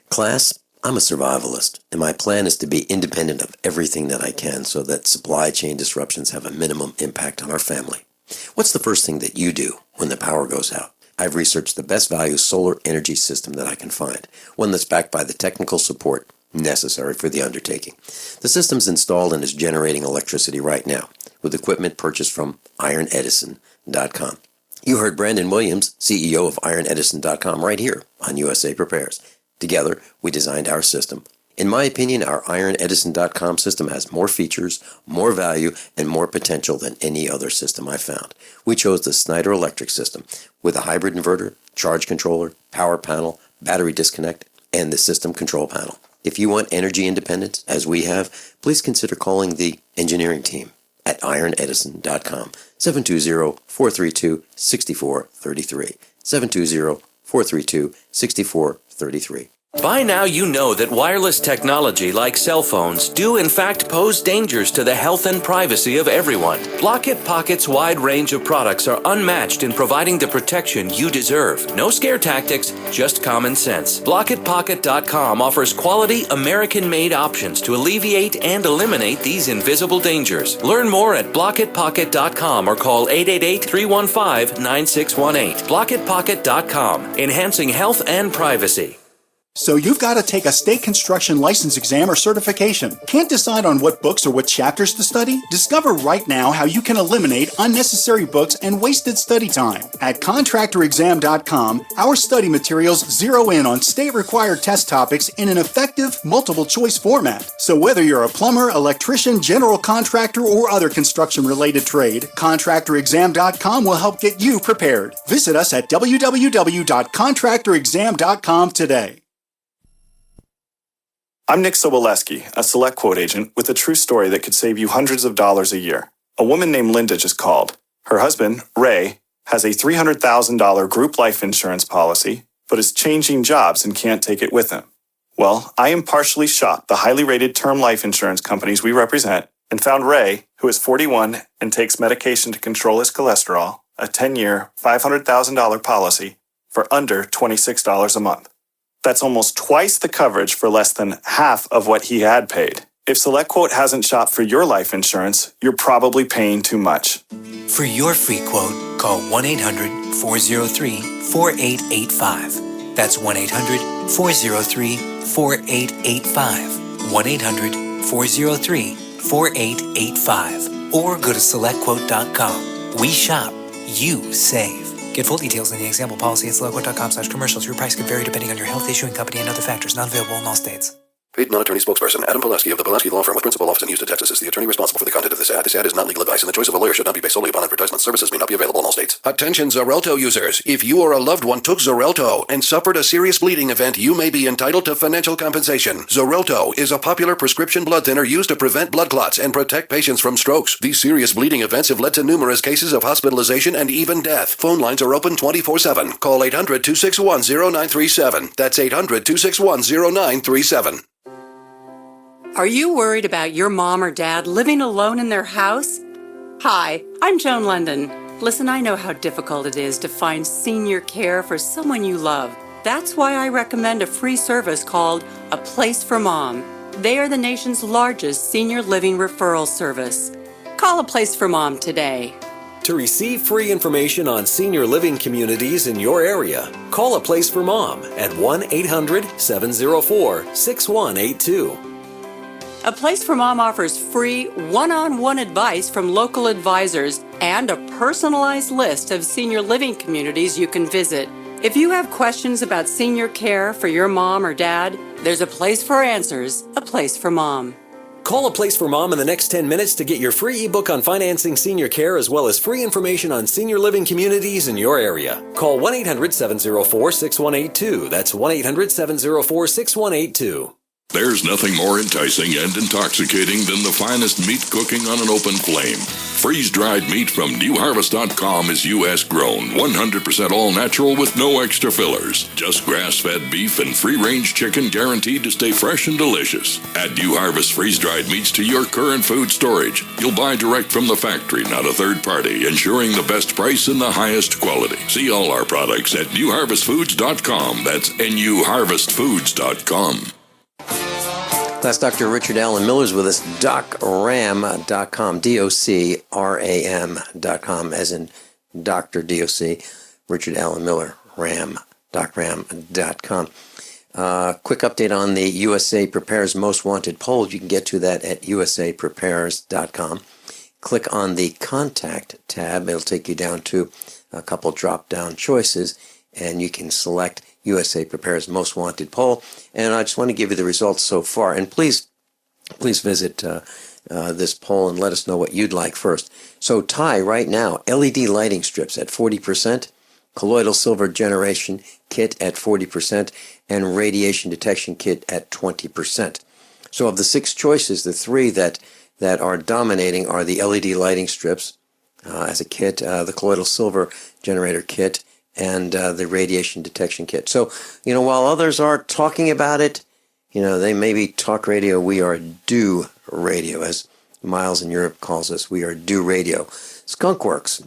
Class, I'm a survivalist, and my plan is to be independent of everything that I can so that supply chain disruptions have a minimum impact on our family. What's the first thing that you do when the power goes out? I've researched the best value solar energy system that I can find, one that's backed by the technical support necessary for the undertaking. The system's installed and is generating electricity right now, with equipment purchased from ironedison.com. You heard Brandon Williams, CEO of ironedison.com, right here on USA Prepares. Together, we designed our system. In my opinion, our ironedison.com system has more features, more value, and more potential than any other system I've found. We chose the Snyder Electric system with a hybrid inverter, charge controller, power panel, battery disconnect, and the system control panel. If you want energy independence, as we have, please consider calling the engineering team at ironedison.com, 720-432-6433, 720-432-6433. By now you know that wireless technology like cell phones do in fact pose dangers to the health and privacy of everyone. Block-It Pocket's wide range of products are unmatched in providing the protection you deserve. No scare tactics, just common sense. BlockItPocket.com offers quality American-made options to alleviate and eliminate these invisible dangers. Learn more at BlockItPocket.com or call 888-315-9618. BlockItPocket.com, enhancing health and privacy. So you've got to take a state construction license exam or certification. Can't decide on what books or what chapters to study? Discover right now how you can eliminate unnecessary books and wasted study time. At contractorexam.com, our study materials zero in on state-required test topics in an effective, multiple-choice format. So whether you're a plumber, electrician, general contractor, or other construction-related trade, contractorexam.com will help get you prepared. Visit us at www.contractorexam.com today. I'm Nick Soboleski, a Select Quote agent with a true story that could save you hundreds of dollars a year. A woman named Linda just called. Her husband, Ray, has a $300,000 group life insurance policy, but is changing jobs and can't take it with him. Well, I impartially shopped the highly rated term life insurance companies we represent and found Ray, who is 41 and takes medication to control his cholesterol, a 10-year, $500,000 policy for under $26 a month. That's almost twice the coverage for less than half of what he had paid. If SelectQuote hasn't shopped for your life insurance, you're probably paying too much. For your free quote, call 1-800-403-4885. That's 1-800-403-4885. 1-800-403-4885. Or go to SelectQuote.com. We shop, you save. Get full details in the example policy at SelectQuote.com/commercials. Your price could vary depending on your health, issuing company, and other factors. Not available in all states. Paid non-attorney spokesperson Adam Pulaski of the Pulaski Law Firm with principal office in Houston, Texas is the attorney responsible for the content of this ad. This ad is not legal advice, and the choice of a lawyer should not be based solely upon advertisement. Services may not be available in all states. Attention Xarelto users. If you or a loved one took Xarelto and suffered a serious bleeding event, you may be entitled to financial compensation. Xarelto is a popular prescription blood thinner used to prevent blood clots and protect patients from strokes. These serious bleeding events have led to numerous cases of hospitalization and even death. Phone lines are open 24/7. Call 800-261-0937. That's 800-261-0937. Are you worried about your mom or dad living alone in their house? Hi, I'm Joan London. Listen, I know how difficult it is to find senior care for someone you love. That's why I recommend a free service called A Place for Mom. They are the nation's largest senior living referral service. Call A Place for Mom today. To receive free information on senior living communities in your area, call A Place for Mom at 1-800-704-6182. A Place for Mom offers free one-on-one advice from local advisors and a personalized list of senior living communities you can visit. If you have questions about senior care for your mom or dad, there's a place for answers, A Place for Mom. Call A Place for Mom in the next 10 minutes to get your free ebook on financing senior care as well as free information on senior living communities in your area. Call 1-800-704-6182. That's 1-800-704-6182. There's nothing more enticing and intoxicating than the finest meat cooking on an open flame. Freeze-dried meat from newharvest.com is U.S. grown, 100% all natural with no extra fillers. Just grass-fed beef and free-range chicken guaranteed to stay fresh and delicious. Add New Harvest freeze-dried meats to your current food storage. You'll buy direct from the factory, not a third party, ensuring the best price and the highest quality. See all our products at newharvestfoods.com. That's newharvestfoods.com. That's Dr. Richard Allen Miller's with us, docram.com, docram.com, as in Dr. DOC, Richard Allen Miller, docram.com. Quick update on the USA Prepares Most Wanted poll. You can get to that at usaprepares.com. Click on the Contact tab. It'll take you down to a couple drop-down choices, and you can select USA Prepares Most Wanted poll. And I just want to give you the results so far. And please visit this poll and let us know what you'd like first. So tie right now, LED lighting strips at 40%, colloidal silver generation kit at 40%, and radiation detection kit at 20%. So of the 6 choices, the 3 that are dominating are the LED lighting strips as a kit, the colloidal silver generator kit, and the radiation detection kit. So, while others are talking about it, they maybe talk radio. We are do radio, as Miles in Europe calls us. We are do radio. Skunkworks.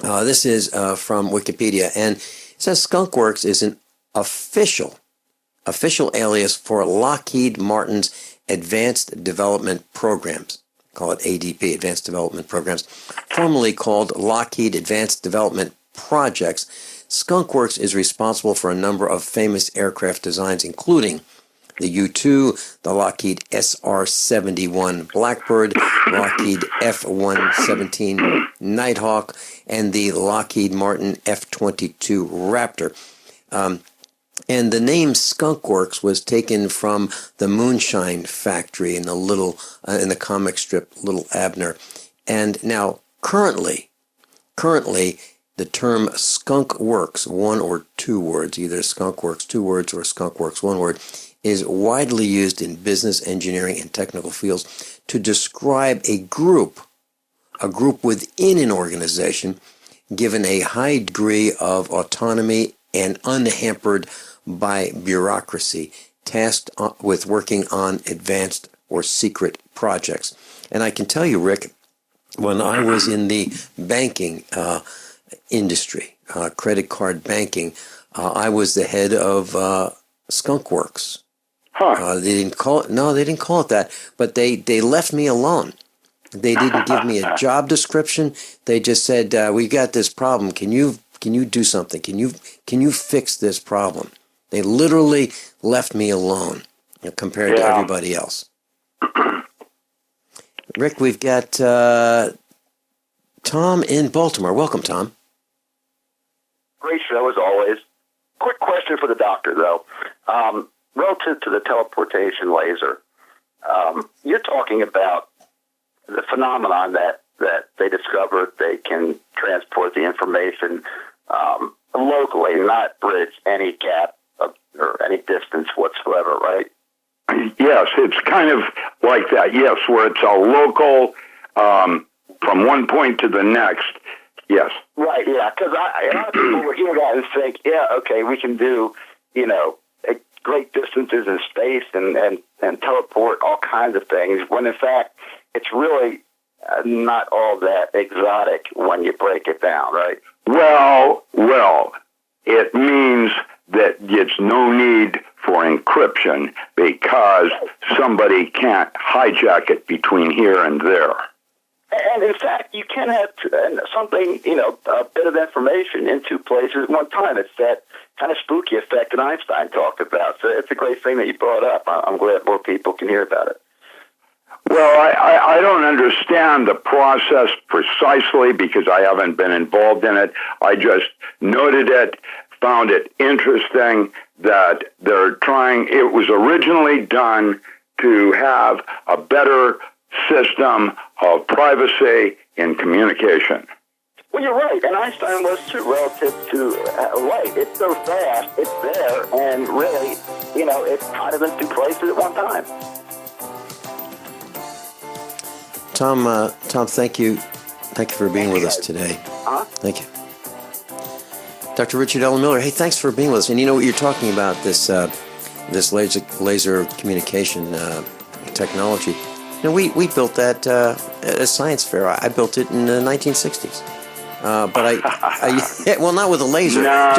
This is from Wikipedia, and it says Skunkworks is an official alias for Lockheed Martin's Advanced Development Programs. Call it ADP, Advanced Development Programs, formerly called Lockheed Advanced Development Projects. Skunkworks is responsible for a number of famous aircraft designs, including the U-2, the Lockheed SR-71 Blackbird, Lockheed F-117 Nighthawk, and the Lockheed Martin F-22 Raptor. And the name Skunkworks was taken from the Moonshine Factory in the comic strip Little Abner. And now, currently, the term Skunk Works, 1 or 2 words, either Skunk Works 2 words or Skunk Works 1 word, is widely used in business, engineering, and technical fields to describe a group within an organization given a high degree of autonomy and unhampered by bureaucracy, tasked with working on advanced or secret projects. And I can tell you, Rick, when I was in the banking industry, credit card banking, I was the head of Skunkworks. They didn't call it that, but they left me alone. They didn't give me a job description. They just said, "We got this problem. Can you do something? Can you fix this problem?" They literally left me alone compared to everybody else. Rick, we've got Tom in Baltimore. Welcome, Tom. Great show, as always. Quick question for the doctor, though. relative to the teleportation laser, you're talking about the phenomenon that they discovered they can transport the information locally, not bridge any gap or any distance whatsoever, right? Yes, it's kind of like that, yes, where it's a local, from one point to the next, yes. Right, yeah, because a lot of people will hear that and think, yeah, okay, we can do, great distances in space and teleport all kinds of things, when in fact, it's really not all that exotic when you break it down, right? Well, it means that it's no need for encryption because somebody can't hijack it between here and there. And in fact, you can have something, a bit of information in two places at one time. It's that kind of spooky effect that Einstein talked about. So it's a great thing that you brought up. I'm glad more people can hear about it. Well, I don't understand the process precisely because I haven't been involved in it. I just noted it, found it interesting that they're trying. It was originally done to have a better system of privacy in communication. Well, you're right, and Einstein was too, relative to light. It's so fast, it's there, and really, it's kind of in two places at one time. Tom, thank you. Thank you for being with us today. Thank you. Dr. Richard L. Miller, hey, thanks for being with us. And what you're talking about, this laser communication technology. We built that at a science fair. I built it in the 1960s. But well, not with a laser. No.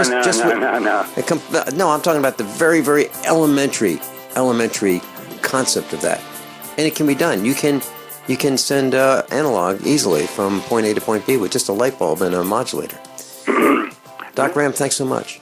No, I'm talking about the very, very elementary concept of that. And it can be done. You can send analog easily from point A to point B with just a light bulb and a modulator. Doc Ram, thanks so much.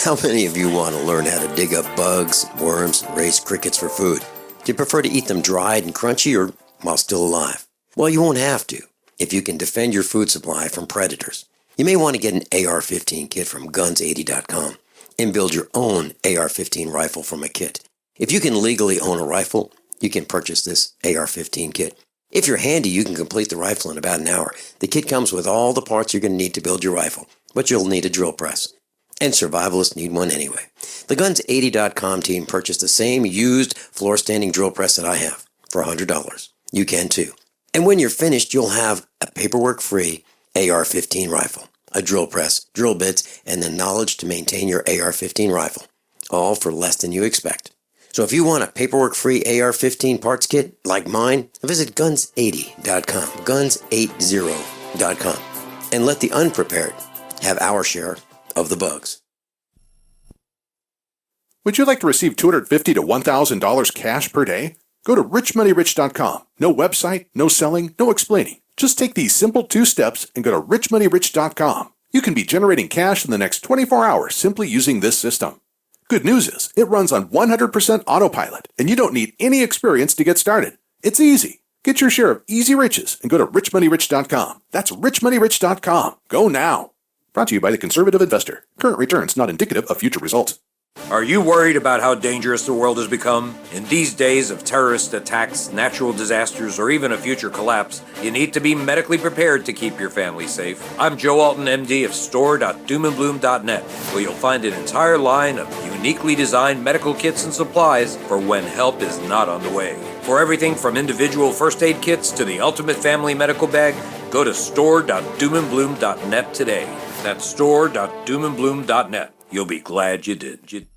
How many of you want to learn how to dig up bugs, worms, and raise crickets for food? Do you prefer to eat them dried and crunchy or while still alive? Well, you won't have to if you can defend your food supply from predators. You may want to get an AR-15 kit from guns80.com and build your own AR-15 rifle from a kit. If you can legally own a rifle, you can purchase this AR-15 kit. If you're handy, you can complete the rifle in about an hour. The kit comes with all the parts you're going to need to build your rifle, but you'll need a drill press. And survivalists need one anyway. The Guns80.com team purchased the same used floor-standing drill press that I have for $100. You can too. And when you're finished, you'll have a paperwork-free AR-15 rifle, a drill press, drill bits, and the knowledge to maintain your AR-15 rifle, all for less than you expect. So if you want a paperwork-free AR-15 parts kit like mine, visit Guns80.com, Guns80.com, and let the unprepared have our share of the bugs. Would you like to receive $250 to $1,000 cash per day? Go to richmoneyrich.com. No website, no selling, no explaining. Just take these simple 2 steps and go to richmoneyrich.com. You can be generating cash in the next 24 hours simply using this system. Good news is, it runs on 100% autopilot, and you don't need any experience to get started. It's easy. Get your share of easy riches and go to richmoneyrich.com. That's richmoneyrich.com. Go now. Brought to you by the Conservative Investor. Current returns not indicative of future results. Are you worried about how dangerous the world has become? In these days of terrorist attacks, natural disasters, or even a future collapse, you need to be medically prepared to keep your family safe. I'm Joe Alton, MD of store.doomandbloom.net, where you'll find an entire line of uniquely designed medical kits and supplies for when help is not on the way. For everything from individual first aid kits to the ultimate family medical bag, go to store.doomandbloom.net today. That's store.doomandbloom.net. You'll be glad you did.